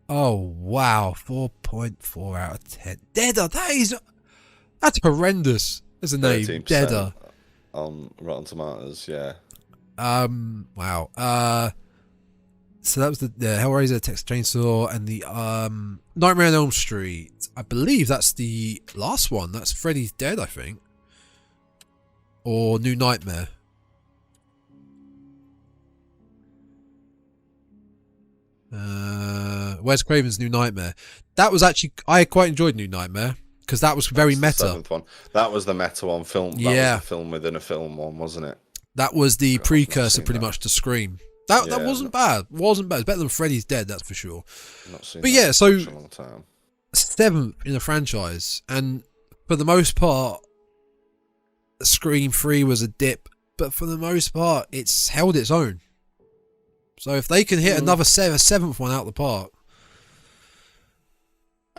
Oh wow! 4.4 out of 10. Deader. That's horrendous. As a name, Deader. On Rotten Tomatoes, yeah. Wow. So that was the Hellraiser, Texas Chainsaw, and the Nightmare on Elm Street. I believe that's the last one. That's Freddy's Dead, I think, or New Nightmare. Wes Craven's New Nightmare. That was actually, I quite enjoyed New Nightmare because that was very meta. The 7th one. That was the meta one film. That was the film within a film one, wasn't it? That was the precursor, pretty much, to Scream. That wasn't bad. Wasn't bad. It's better than Freddy's Dead, that's for sure. But yeah, so 7th in the franchise, and for the most part, Scream 3 was a dip, but for the most part, it's held its own. So if they can hit another 7th one out of the park,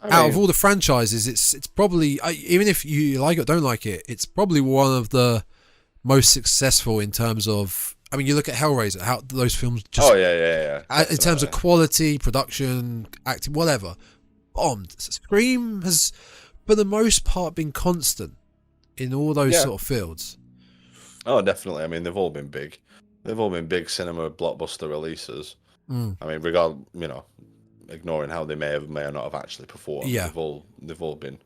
out of all the franchises, it's probably, even if you like it or don't like it, it's probably one of the most successful in terms of, I mean, you look at Hellraiser, how those films just... Oh, yeah. In terms of quality, production, acting, whatever, bombed. Scream has, for the most part, been constant in all those sort of fields. Oh, definitely. I mean, they've all been big. They've all been big cinema blockbuster releases. I mean, ignoring how they may or not have actually performed. Yeah. They've all been,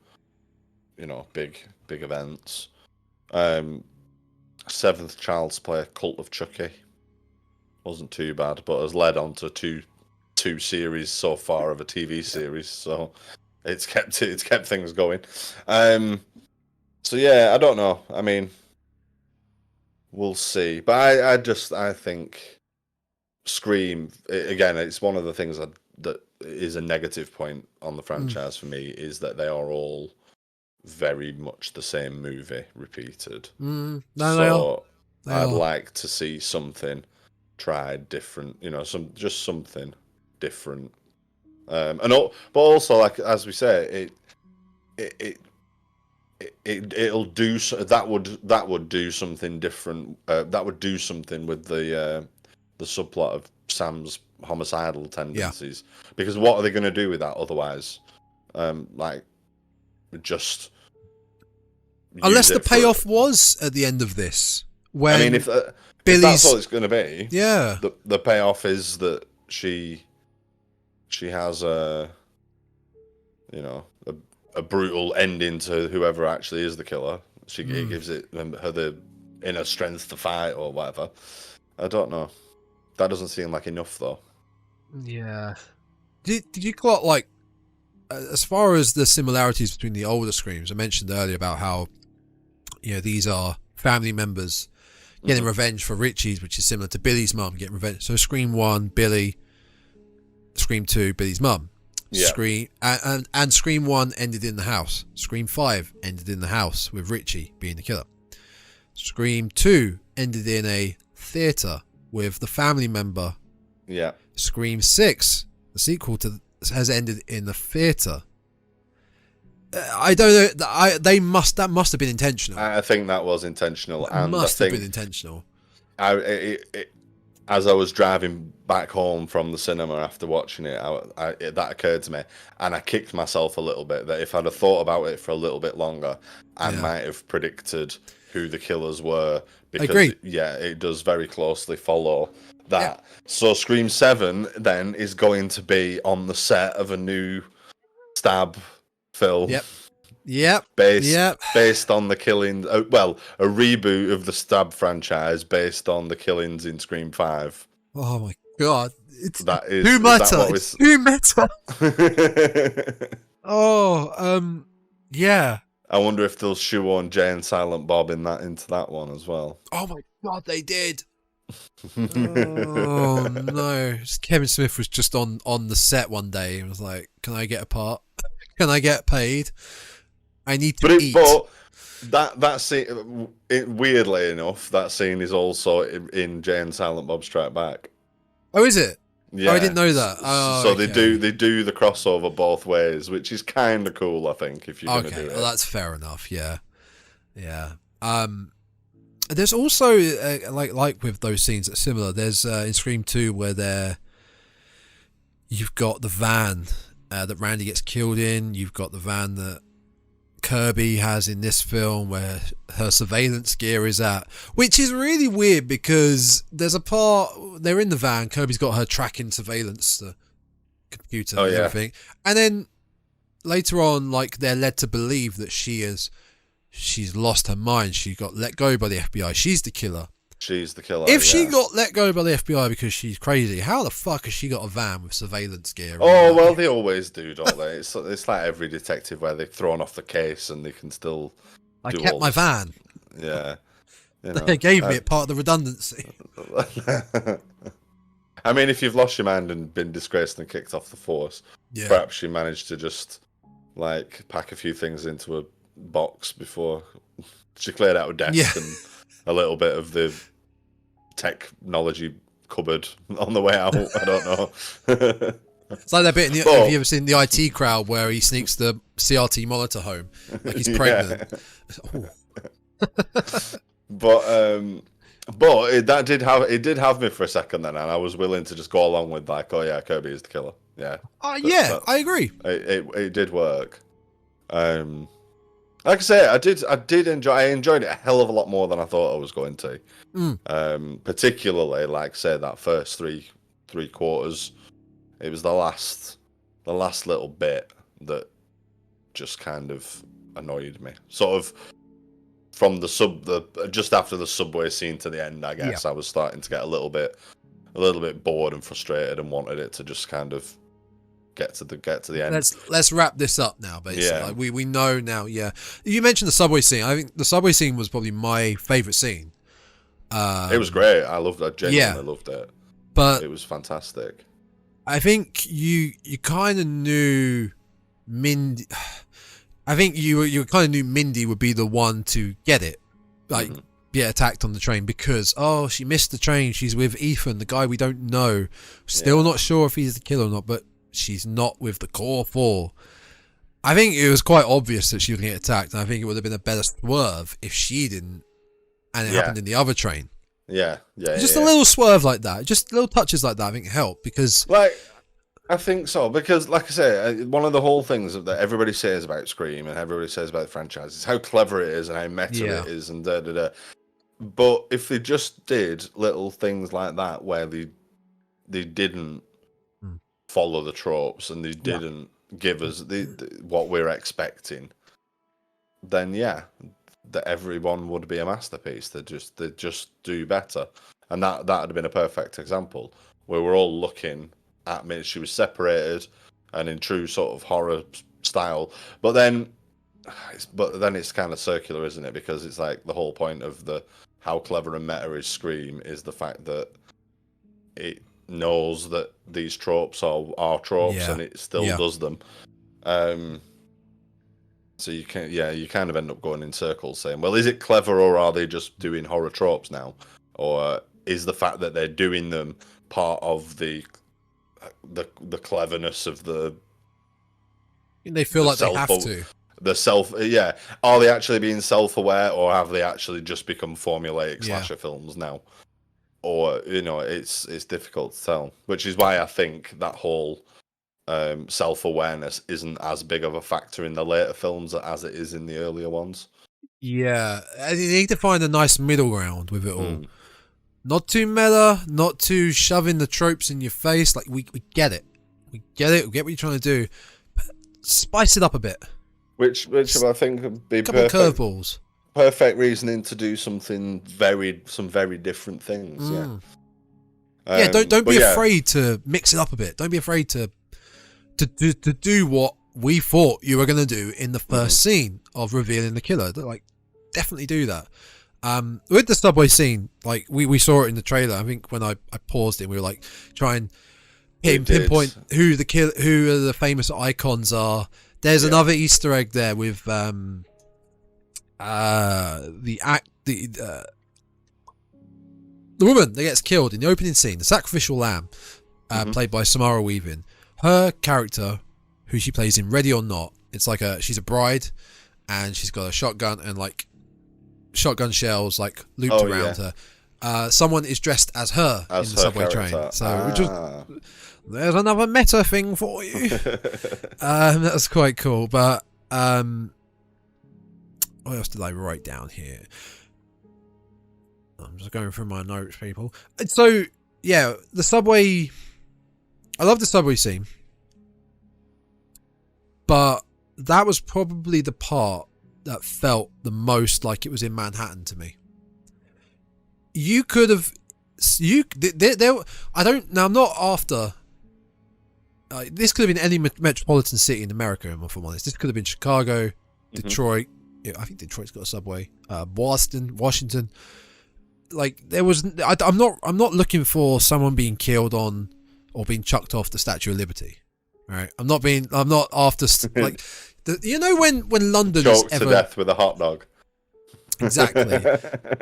big events. 7th Child's Play, Cult of Chucky, wasn't too bad, but has led on to two series so far of a TV series, so it's kept things going. So yeah, I don't know. I mean, we'll see, but I think Scream, again, it's one of the things that is a negative point on the franchise for me, is that they are all very much the same movie repeated. I'd like to see something tried different, something different. But also, like as we say, it'll do that would do something different. That would do something with the subplot of Sam's homicidal tendencies. Because what are they going to do with that otherwise? Just unless the payoff was at the end of this, when I mean, if that's all it's going to be, the payoff is that she has a brutal ending to whoever actually is the killer. It gives her the inner strength to fight or whatever. I don't know. That doesn't seem like enough though. Yeah. Did you got like, as far as the similarities between the older Screams, I mentioned earlier about how, these are family members getting revenge for Richie's, which is similar to Billy's mum getting revenge. So Scream 1, Billy. Scream 2, Billy's mum. Yeah. Scream and Scream 1 ended in the house. Scream 5 ended in the house with Richie being the killer. Scream 2 ended in a theatre with the family member. Yeah. Scream 6, the sequel has ended in the theatre. I don't know. That must have been intentional. I think that was intentional. That must have been intentional. As I was driving back home from the cinema after watching it, that occurred to me, and I kicked myself a little bit that if I'd have thought about it for a little bit longer, I might have predicted who the killers were. Because, agreed. It does very closely follow that. Yeah. So Scream 7 then is going to be on the set of a new Stab film. Yep. Based on the killing. A reboot of the Stab franchise based on the killings in Scream 5. Oh my god! That is too meta. It's too meta. Yeah. I wonder if they'll shoehorn Jay and Silent Bob into that one as well. Oh my god, they did. Oh no! Kevin Smith was just on the set one day and was like, "Can I get a part? Can I get paid? I need to eat." But that scene, weirdly enough, that scene is also in Jay and Silent Bob Strike Back. Oh, is it? Yeah, oh, I didn't know that. Oh, so okay. they do the crossover both ways, which is kind of cool, I think. If you're gonna do it, well, that's fair enough. Yeah. There's also like with those scenes that's similar. There's in Scream 2 where you've got the van that Randy gets killed in. You've got the van that Kirby has in this film where her surveillance gear is at, which is really weird because there's a part they're in the van. Kirby's got her tracking surveillance computer and everything, and then later on, like they're led to believe that she's lost her mind. She got let go by the FBI. She's the killer. She's the killer. If she got let go by the FBI because she's crazy, how the fuck has she got a van with surveillance gear? Oh, well, they always do, don't they? It's like every detective where they've thrown off the case and they can still I kept my van. Yeah. You know, they gave me it, part of the redundancy. I mean, if you've lost your mind and been disgraced and kicked off the force, perhaps you managed to just, like, pack a few things into a box before she cleared out a desk and a little bit of the technology cupboard on the way out. I don't know. It's like that bit have you ever seen the IT Crowd where he sneaks the CRT monitor home like he's pregnant? But that did have me for a second then, and I was willing to just go along with like, oh yeah, Kirby is the killer. Yeah. I agree. It did work. Like I say, I enjoyed it a hell of a lot more than I thought I was going to. Particularly, like say that first three quarters, it was the last little bit that just kind of annoyed me. Sort of from just after the subway scene to the end, I guess I was starting to get a little bit bored and frustrated and wanted it to just kind of get to the end. Let's wrap this up now, basically. Like we know now. Yeah, you mentioned the subway scene. I think the subway scene was probably my favorite scene. It was great. I loved it. Genuinely loved it. But it was fantastic. I think you kind of knew Mindy. I think you kind of knew Mindy would be the one to get it, like get attacked on the train because she missed the train. She's with Ethan, the guy we don't know. Still not sure if he's the killer or not, but she's not with the core four. I think it was quite obvious that she was going to get attacked, and I think it would have been a better swerve if she didn't, and it happened in the other train. Just a little swerve like that, just little touches like that, I think help because, I think so because, like I say, one of the whole things that everybody says about Scream and everybody says about the franchise is how clever it is and how meta it is and da da da. But if they just did little things like that where they didn't follow the tropes and they didn't give us what we're expecting, then that everyone would be a masterpiece. They just do better, and that would have been a perfect example where we're all looking at me. She was separated and in true sort of horror style, but then it's kind of circular, isn't it? Because it's like the whole point of how clever and meta is Scream is the fact that it knows that these tropes are tropes and it still does them. So you kind of end up going in circles saying, well, is it clever or are they just doing horror tropes now? Or is the fact that they're doing them part of the cleverness of they feel like they have to. Are they actually being self-aware or have they actually just become formulaic slasher films now? Or, it's difficult to tell, which is why I think that whole self-awareness isn't as big of a factor in the later films as it is in the earlier ones. Yeah, you need to find a nice middle ground with it all. Not too meta, not too shoving the tropes in your face. Like, we get it. We get what you're trying to do. But spice it up a bit. Which I think would be a couple curveballs. Perfect reasoning to do some very different things. Don't be afraid to mix it up a bit. Don't be afraid to do what we thought you were going to do in the first scene of revealing the killer. Like, definitely do that. With the subway scene, like we saw it in the trailer. I think when I paused it, we were like trying pinpoint who are the famous icons are. There's another Easter egg there with the woman that gets killed in the opening scene, the sacrificial lamb, played by Samara Weaving. Her character, who she plays in Ready or Not, it's like she's a bride, and she's got a shotgun and like shotgun shells like looped around her. Someone is dressed as her in the subway train. So there's another meta thing for you. That's quite cool. But what else did I write down here? I'm just going through my notes, people. So yeah, the subway. I love the subway scene, but that was probably the part that felt the most like it was in Manhattan to me. You could have, I don't. Now I'm not after. This could have been any metropolitan city in America, if I'm honest. This could have been Chicago, Detroit. Yeah, I think Detroit's got a subway. Boston, Washington. Like there was. I'm not looking for someone being killed on or being chucked off the Statue of Liberty. Right. I'm not after like. You know when London choked is to death with a hot dog. Exactly.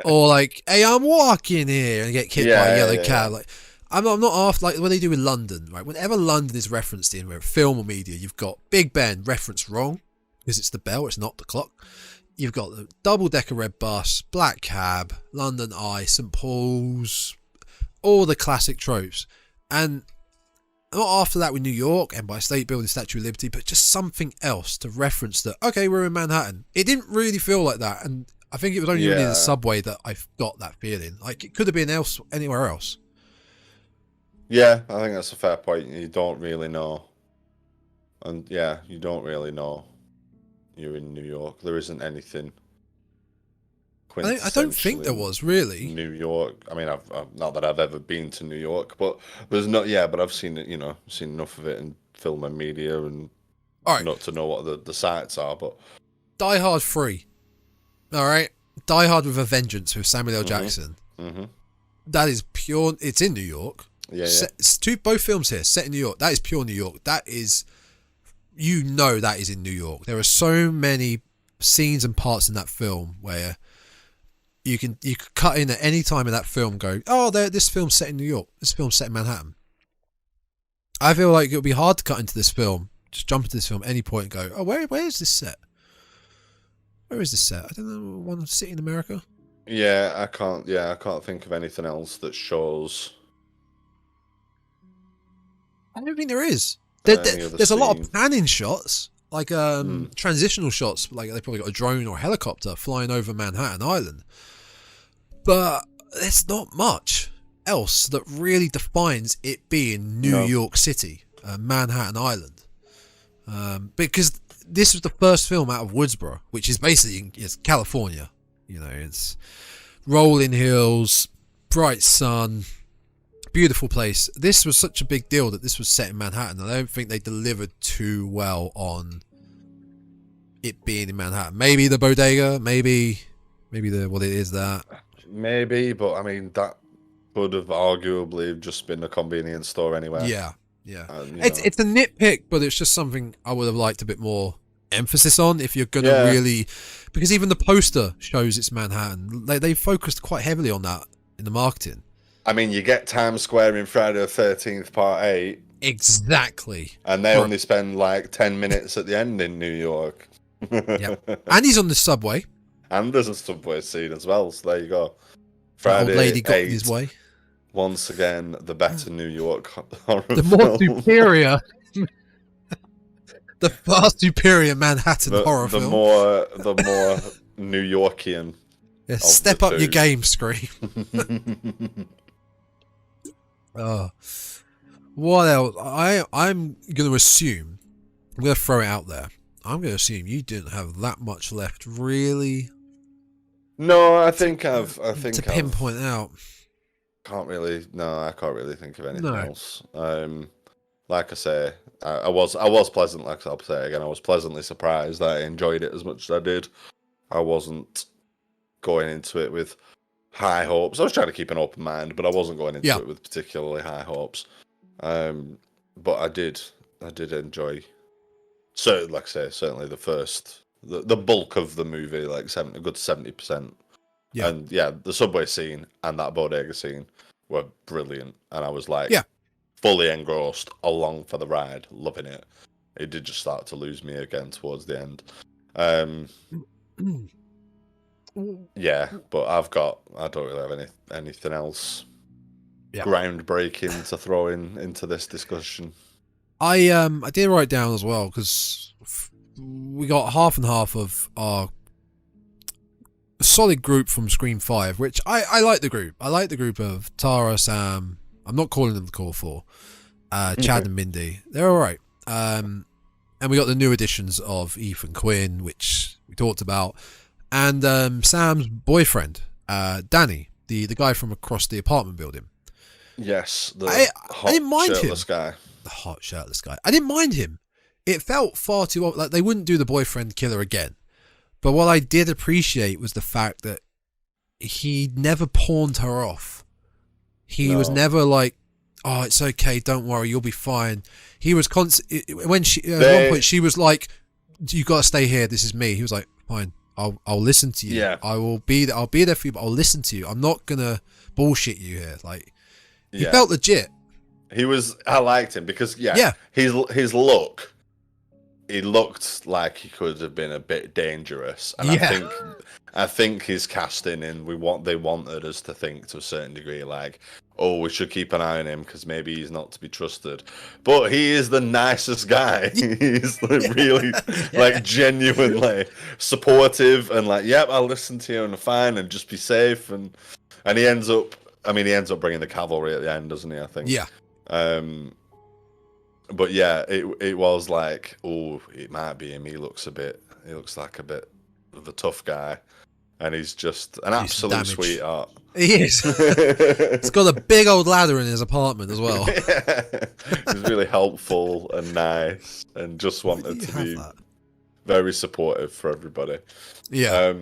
Or like, hey, I'm walking here and get kicked by a yellow cab. Like, I'm not after like what they do with London, right? Whenever London is referenced in whether film or media, you've got Big Ben referenced wrong because it's the bell, it's not the clock. You've got the double-decker red bus, black cab, London Eye, St Paul's, all the classic tropes. And not after that with New York, Empire State Building, Statue of Liberty, but just something else to reference that, okay, we're in Manhattan. It didn't really feel like that, and I think it was only really the subway that I got that feeling. Like, it could have been anywhere else. Yeah, I think that's a fair point. You don't really know. And yeah, you don't really know you're in New York. There isn't anything I don't think there was really New York. I mean, I've not that I've ever been to New York, but there's not. Yeah, but I've seen it. You know, seen enough of it in film and media, and not to know what the sites are. But Die Hard 3, all right, Die Hard with a Vengeance with Samuel L. Jackson. That is pure. It's in New York. Yeah, It's both films here set in New York. That is pure New York. That is, that is in New York. There are so many scenes and parts in that film where you could cut in at any time in that film, go, oh, this film's set in New York. This film's set in Manhattan. I feel like it would be hard to cut into this film, just jump into this film at any point and go, oh, where is this set? Where is this set? I don't know, one city in America. Yeah, I can't think of anything else that shows. I don't think there is. There's a lot of panning shots, like transitional shots, like they probably got a drone or a helicopter flying over Manhattan Island. But there's not much else that really defines it being New York City, Manhattan Island. Because this was the first film out of Woodsboro, which is basically it's California. You know, it's rolling hills, bright sun, beautiful place. This was such a big deal that this was set in Manhattan. I don't think they delivered too well on it being in Manhattan. Maybe the bodega, maybe what it is that. Maybe, but I mean that could have arguably just been a convenience store anyway. Yeah. It's a nitpick, but it's just something I would have liked a bit more emphasis on if you're gonna really, because even the poster shows it's Manhattan. They focused quite heavily on that in the marketing. I mean, you get Times Square in Friday the 13th Part 8. Exactly. And they only spend like 10 minutes at the end in New York. Yep. And he's on the subway. And there's a subway scene as well, so there you go. Friday, old lady got 8, in his way. Once again, the better New York horror the more superior. The far superior Manhattan horror film. The more New Yorkian. Yeah, step up your game, Scream. What else? I'm going to assume, I'm going to throw it out there. I'm going to assume you didn't have that much left, really. No, I think to pinpoint out. I can't really think of anything else. Like I say, I was pleasant. Like I'll say again, I was pleasantly surprised that I enjoyed it as much as I did. I wasn't going into it with high hopes. I was trying to keep an open mind, but I wasn't going into it with particularly high hopes. But I did enjoy. So, like I say, certainly the bulk of the movie, like a good 70%. Yeah. And the subway scene and that bodega scene were brilliant, and I was like, fully engrossed, along for the ride, loving it. It did just start to lose me again towards the end. But I don't really have anything else groundbreaking to throw into this discussion. I did write down as well, because we got half and half of our solid group from Scream 5, which I like the group. I like the group of Tara, Sam. I'm not calling them the Core 4. Chad and Mindy. They're all right. And we got the new additions of Ethan Quinn, which we talked about, and Sam's boyfriend, Danny, the guy from across the apartment building. Yes, I didn't mind shirtless him. Guy. The hot shirtless guy. I didn't mind him. It felt far too like they wouldn't do the boyfriend killer again. But what I did appreciate was the fact that he never pawned her off. He was never like, "Oh, it's okay, don't worry, you'll be fine." He was when she at one point she was like, "You got to stay here. This is me." He was like, "Fine, I'll listen to you. Yeah. I'll be there for you, but I'll listen to you. I'm not gonna bullshit you here." Like, he felt legit. I liked him because his look. He looked like he could have been a bit dangerous, and I think his casting and they wanted us to think to a certain degree, like, oh, we should keep an eye on him because maybe he's not to be trusted. But he is the nicest guy. He's really like genuinely supportive and like, yep, I'll listen to you and fine and just be safe. And he ends up bringing the cavalry at the end, doesn't he? I think. Yeah. But it was like, oh, it might be him. He looks like a bit of a tough guy, and he's just an absolute sweetheart. He is. He's got a big old ladder in his apartment as well. He's really helpful and nice, and just wanted to be very supportive for everybody. Yeah.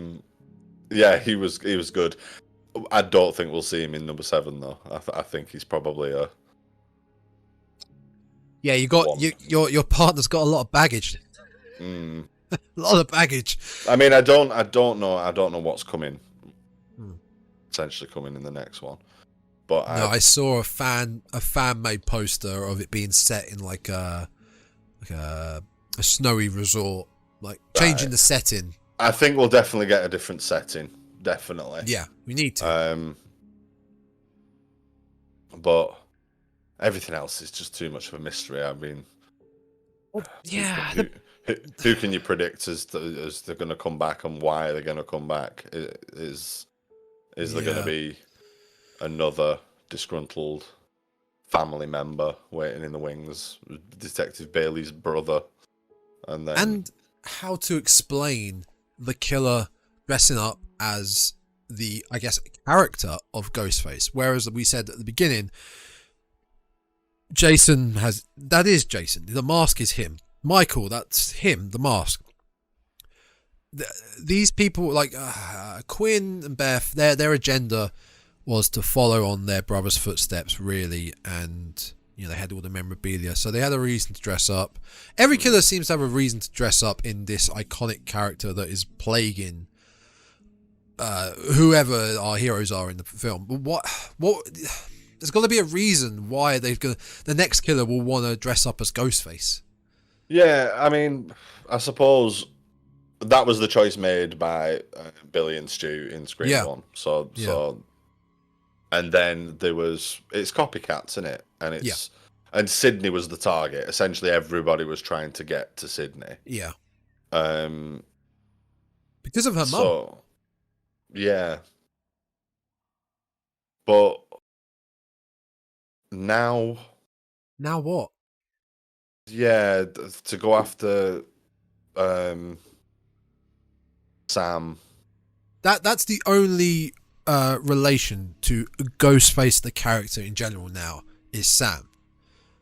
He was good. I don't think we'll see him in number 7 though. I think he's probably a. Yeah, your partner's got a lot of baggage. A lot of baggage. I mean, I don't know what's coming. Potentially coming in the next one. But I saw a fan made poster of it being set in like a snowy resort, like changing the setting. I think we'll definitely get a different setting. Definitely. Yeah, we need to. But everything else is just too much of a mystery. I mean, who can you predict as they're going to come back and why they're going to come back? Is there going to be another disgruntled family member waiting in the wings, Detective Bailey's brother, and how to explain the killer dressing up as the, I guess, character of Ghostface, whereas we said at the beginning, that is Jason. The mask is him. Michael, that's him. The mask. These people, like Quinn and Beth, their agenda was to follow on their brother's footsteps, really, and they had all the memorabilia, so they had a reason to dress up. Every killer seems to have a reason to dress up in this iconic character that is plaguing whoever our heroes are in the film. But what? There's got to be a reason why the next killer will want to dress up as Ghostface. Yeah, I mean, I suppose that was the choice made by Billy and Stu in Scream 1. So, and then it's copycats, isn't it? And and Sydney was the target. Essentially, everybody was trying to get to Sydney. Yeah. Because of her mum. Yeah. But now what? Yeah, to go after Sam. That's the only relation to Ghostface the character in general now is Sam.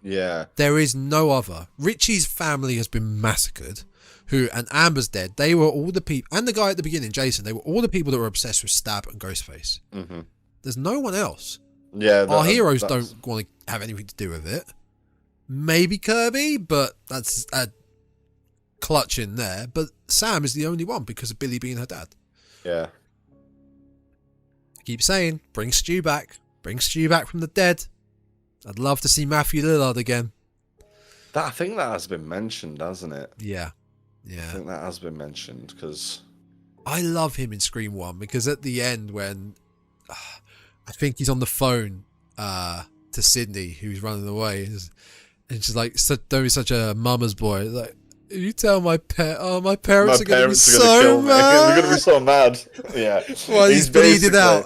Yeah. There is no other. Richie's family has been massacred. and Amber's dead. They were all the people, and the guy at the beginning, Jason. They were all the people that were obsessed with Stab and Ghostface. Mm-hmm. There's no one else. Yeah, our heroes don't want to have anything to do with it. Maybe Kirby, but that's a clutch in there. But Sam is the only one because of Billy being her dad. Yeah. I keep saying, bring Stu back. Bring Stu back from the dead. I'd love to see Matthew Lillard again. I think that has been mentioned, hasn't it? Yeah. I think that has been mentioned because I love him in Scream 1 because at the end when I think he's on the phone to Sydney who's running away and she's like don't be such a mama's boy. Like, you tell my my parents are going to be so mad. They're going to be so mad. Yeah. Well, he's bleeding out.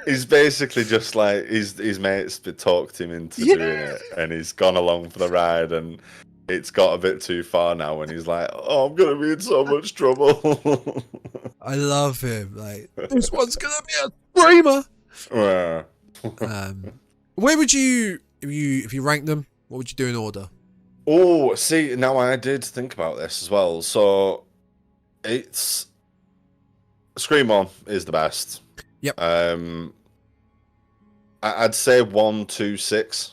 He's basically just like his mates talked him into doing it, and he's gone along for the ride, and it's got a bit too far now, and he's like, "Oh, I'm gonna be in so much trouble." I love him. Like, this one's gonna be a screamer. Where would you if you rank them? What would you do in order? Oh, see, now I did think about this as well. So it's Scream 1 is the best. Yep. I'd say 1, 2, 6.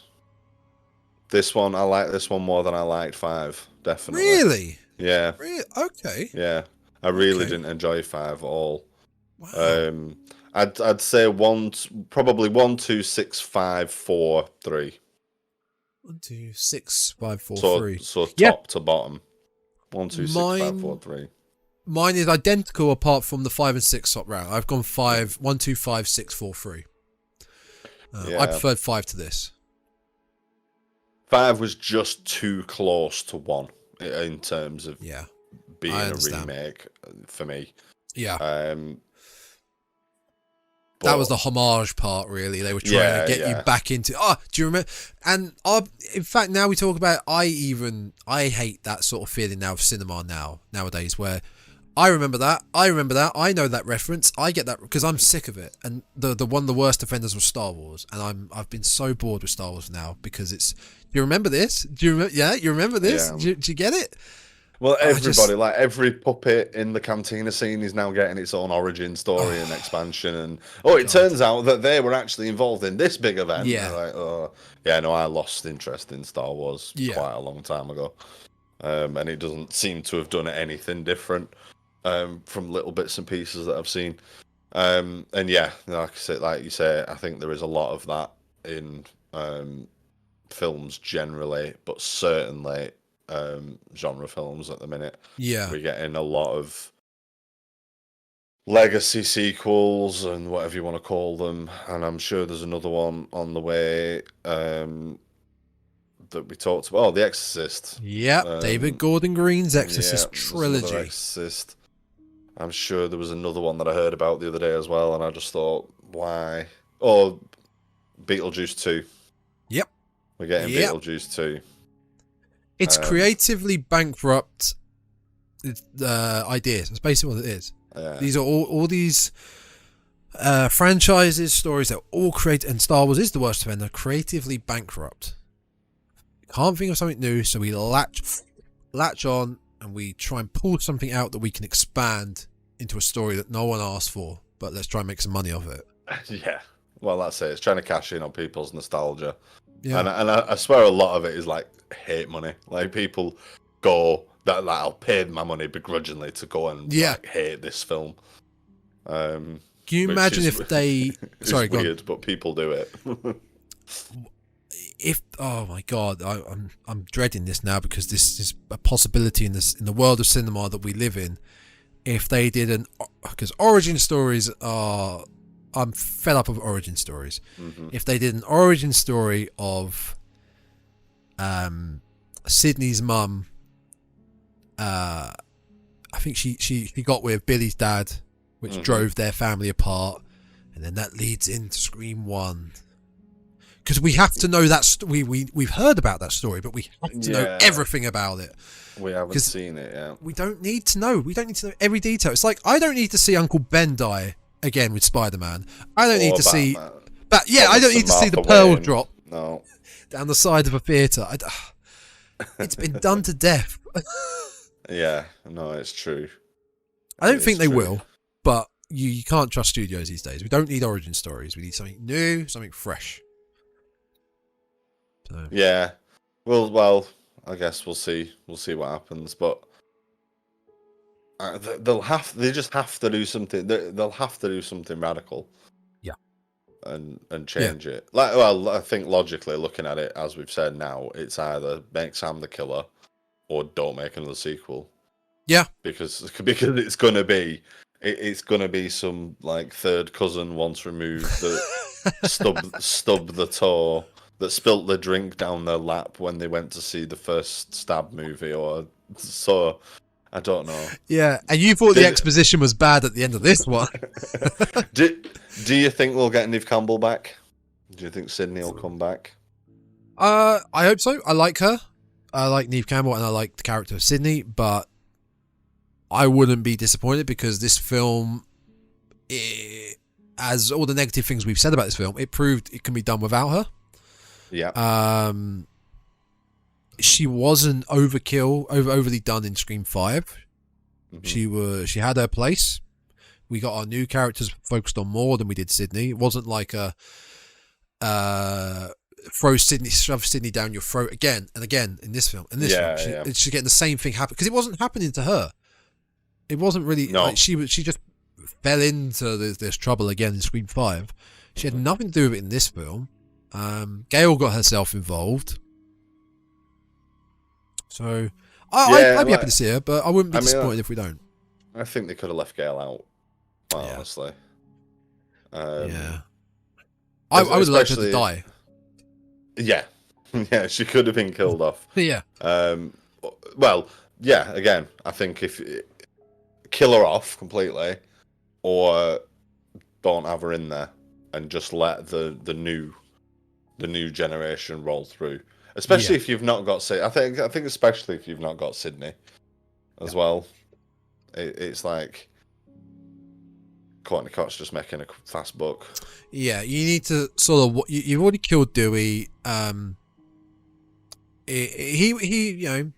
This one, I like this one more than I liked 5. Definitely. Really? Yeah. Really? Okay. Yeah, I really didn't enjoy 5 at all. Wow. I'd say probably 1, 2, 6, 5, 4, 3. 1, 2, 6, 5, 4, 3. So top to bottom. 1, 2, 6, 5, 4, 3. Mine is identical apart from the 5 and 6 top round. I've gone 5, 1, 2, 5, 6, 4, 3. I preferred 5 to this. 5 was just too close to 1 in terms of being a remake for me. Yeah. But that was the homage part, really. They were trying to get you back into. Do you remember? And in fact, now we talk about. I hate that sort of feeling now of cinema nowadays, where I remember that. I know that reference. I get that because I'm sick of it. And the one of the worst offenders was Star Wars, and I've been so bored with Star Wars now because it's. Do you remember this? Do you remember? Yeah, you remember this? Yeah. Do you get it? Well, everybody, like every puppet in the cantina scene is now getting its own origin story and expansion. And it turns out that they were actually involved in this big event. Yeah. Like, I lost interest in Star Wars quite a long time ago. And it doesn't seem to have done anything different from little bits and pieces that I've seen. And yeah, like you say, I think there is a lot of that in films generally, but certainly genre films at the minute. Yeah, we're getting a lot of legacy sequels and whatever you want to call them, and I'm sure there's another one on the way that we talked about. The Exorcist. Yeah, David Gordon Green's Exorcist trilogy. Exorcist. I'm sure there was another one that I heard about the other day as well, and I just thought, why? Beetlejuice 2. Yep, we're getting Beetlejuice 2. It's creatively bankrupt ideas. That's basically what it is. Yeah. These are all these franchises, stories that all create, and Star Wars is the worst offender. Creatively bankrupt. Can't think of something new, so we latch on, and we try and pull something out that we can expand into a story that no one asked for. But let's try and make some money off it. Yeah. Well, that's it. It's trying to cash in on people's nostalgia. Yeah. And I swear a lot of it is like hate money. Like people go that like I'll pay my money begrudgingly to go and like, hate this film. Can you imagine if they? Sorry, it's weird, but people do it. Oh my god, I'm dreading this now because this is a possibility in the world of cinema that we live in. If they did because origin stories are. I'm fed up of origin stories. Mm-hmm. If they did an origin story of Sydney's mum, I think she got with Billy's dad, which drove their family apart, and then that leads into Scream 1. Because we have to know that we've heard about that story, but we have to know everything about it. We haven't seen it yet. We don't need to know. We don't need to know every detail. It's like I don't need to see Uncle Ben die again with Spider-Man. I don't need to see. But I don't need to see the pearl drop down the side of a theatre. It's been done to death. Yeah, no, it's true. I don't think they will, but you can't trust studios these days. We don't need origin stories. We need something new, something fresh. So. Yeah, well, I guess we'll see. We'll see what happens, but they just have to do something. They'll have to do something radical. Yeah, and change it. Well, I think logically looking at it, as we've said now, it's either make Sam the killer or don't make another sequel. Yeah, because it's gonna be some like third cousin once removed that stub the toe, that spilt the drink down their lap when they went to see the first Stab movie, or so. I don't know. Yeah, and you thought the exposition was bad at the end of this one. Do you think we'll get Neve Campbell back? Do you think Sydney will come back? I hope so. I like her. I like Neve Campbell, and I like the character of Sydney, but I wouldn't be disappointed because this film, as all the negative things we've said about this film, it proved it can be done without her. Yeah. She wasn't overly done in Scream 5. Mm-hmm. She had her place. We got our new characters focused on more than we did Sydney. It wasn't like a shove Sydney down your throat again and again in this film. In this film, she's getting the same thing happen because it wasn't happening to her. It wasn't really. No. Like, she just fell into this trouble again in Scream 5. She had nothing to do with it in this film. Gail got herself involved. So, I'd be happy to see her, but I wouldn't be disappointed if we don't. I think they could have left Gail out, honestly. Yeah. I would like her to die. Yeah. Yeah, she could have been killed off. Yeah. Well, yeah, again, I think if... kill her off completely, or don't have her in there, and just let the new generation roll through. Especially if you've not got Sydney. I think especially if you've not got Sydney as well. It's like Courtney Cox just making a fast buck. Yeah, you need to sort of. You've already killed Dewey. He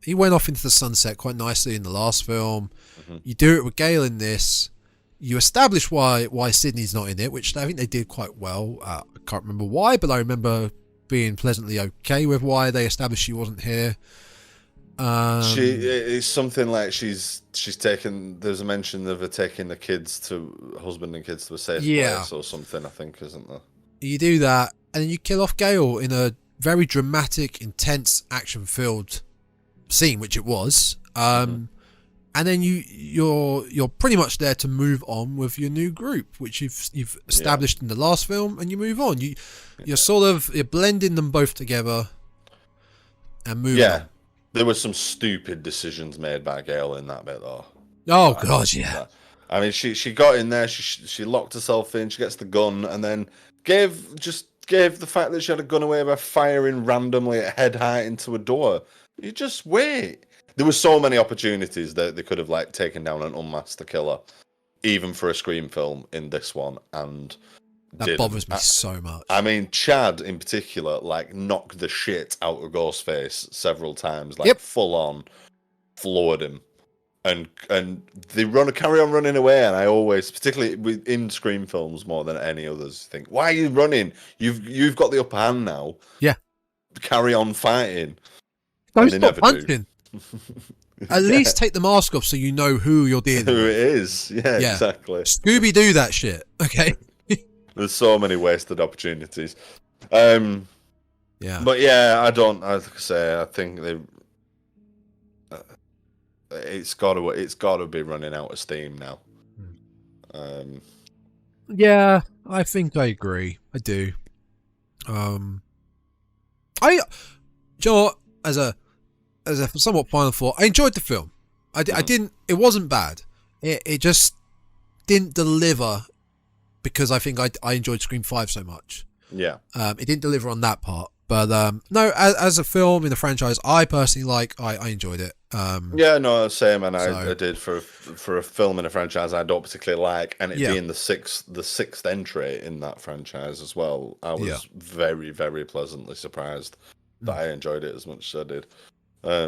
went off into the sunset quite nicely in the last film. Mm-hmm. You do it with Gail in this. You establish why Sydney's not in it, which I think they did quite well. I can't remember why, but I remember being pleasantly okay with why they established she wasn't here. It's something like she's taken. There's a mention of her taking the husband and kids to a safe place or something. I think, isn't there? You do that, and then you kill off Gail in a very dramatic, intense, action-filled scene, which it was. And then you're pretty much there to move on with your new group, which you've established in the last film, and you move on. You're blending them both together and moving on. There were some stupid decisions made by Gail in that bit, though. Oh God, yeah. I mean, she got in there, she locked herself in, she gets the gun, and then gave the fact that she had a gun away by firing randomly at head height into a door. You just wait. There were so many opportunities that they could have taken down and unmasked the killer, even for a Scream film in this one, and that bothers me so much. I mean, Chad in particular, knocked the shit out of Ghostface several times, full on floored him, and they carry on running away. And I always, particularly in Scream films more than any others, think, why are you running? You've got the upper hand now. Yeah, carry on fighting. Don't stop punching. At least take the mask off so you know who you're dealing with. Who it is. Yeah, exactly. Scooby-Doo that shit, okay? There's so many wasted opportunities. But yeah, I think it's got to be running out of steam now. Yeah, I think I agree. I do. As a somewhat final thought, I enjoyed the film. I didn't. It wasn't bad. It just didn't deliver because I think I enjoyed Scream 5 so much. Yeah. It didn't deliver on that part. But no, as a film in the franchise, I personally I enjoyed it. Same, and I did for a film in a franchise I don't particularly like, and it being the sixth entry in that franchise as well. I was very, very pleasantly surprised that I enjoyed it as much as I did. I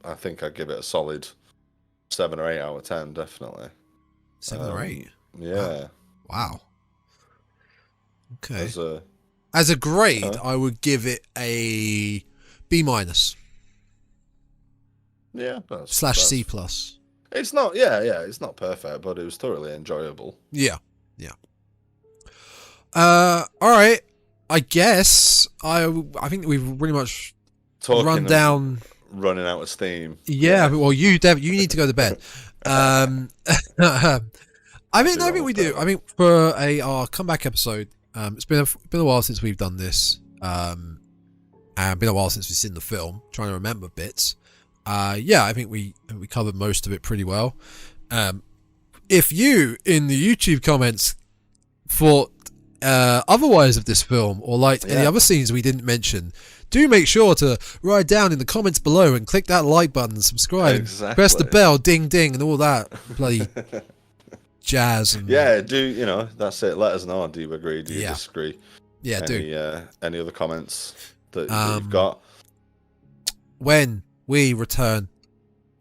I think I'd give it a solid 7 or 8 out of 10, definitely. 7 or 8. Yeah. Wow. Okay. As a grade, I would give it a B minus. Yeah. /C plus. It's not. Yeah. It's not perfect, but it was thoroughly enjoyable. Yeah. All right. I guess I think we've pretty much run down. Running out of steam. Yeah. Well, you need to go to bed. I think we do. I mean, for our comeback episode, it's been a while since we've done this, and been a while since we've seen the film. Trying to remember bits. I think we covered most of it pretty well. If you in the YouTube comments thought otherwise of this film or liked any other scenes we didn't mention, do make sure to write down in the comments below and click that like button and subscribe. Exactly. Press the bell, ding ding, and all that bloody jazz. And, that's it. Let us know. Do you agree? Do you disagree? Yeah, any other comments that you've got? When we return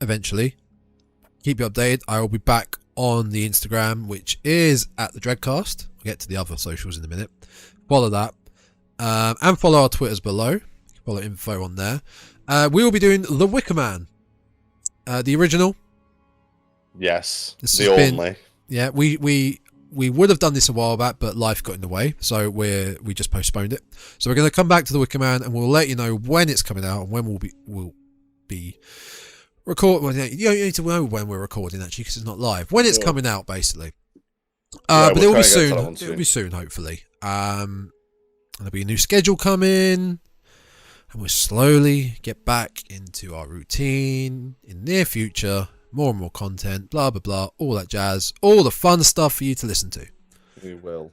eventually, keep you updated. I will be back on the Instagram, which is at the DREADCAST. We'll get to the other socials in a minute. Follow that, and follow our Twitters below. Follow info on there. We will be doing The Wicker Man, the original. Yes, only. Yeah, we would have done this a while back, but life got in the way, so we just postponed it. So we're going to come back to The Wicker Man, and we'll let you know when it's coming out and when we'll be recording. Well, you don't need to know when we're recording actually, because it's not live. When it's coming out, basically. But it will be soon. It will be soon, hopefully. There'll be a new schedule coming, and we'll slowly get back into our routine in the near future. More and more content, blah blah blah, all that jazz, all the fun stuff for you to listen to. We will.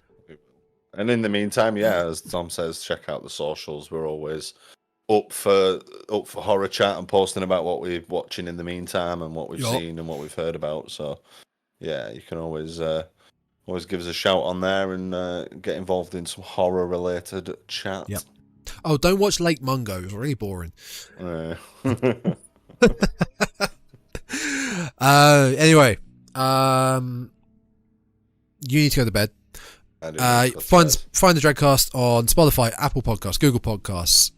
And in the meantime, as Tom says, check out the socials. We're always up for horror chat and posting about what we're watching in the meantime and what we've seen and what we've heard about. So you can always give us a shout on there and get involved in some horror related chat. Yep. Oh, don't watch Lake Mungo. It's really boring. Anyway, you need to go to bed. Find the DREADCAST on Spotify, Apple Podcasts, Google Podcasts,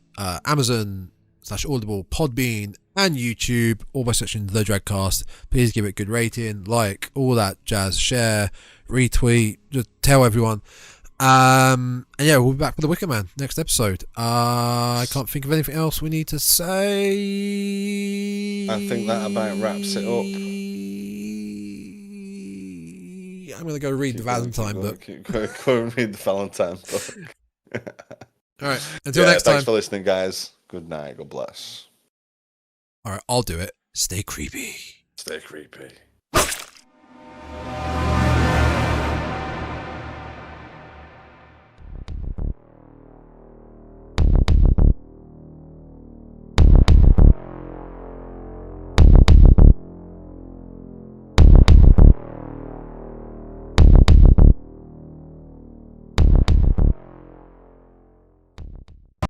Amazon/Audible, Podbean, and YouTube, all by searching The DREADCAST. Please give it a good rating, like, all that jazz, share, retweet, just tell everyone. And we'll be back with The Wicker Man next episode. I can't think of anything else we need to say. I think that about wraps it up. I'm going to go read the Valentine book. Go read the Valentine book. All right. Until next time. Thanks for listening, guys. Good night. God bless. All right. I'll do it. Stay creepy. Stay creepy.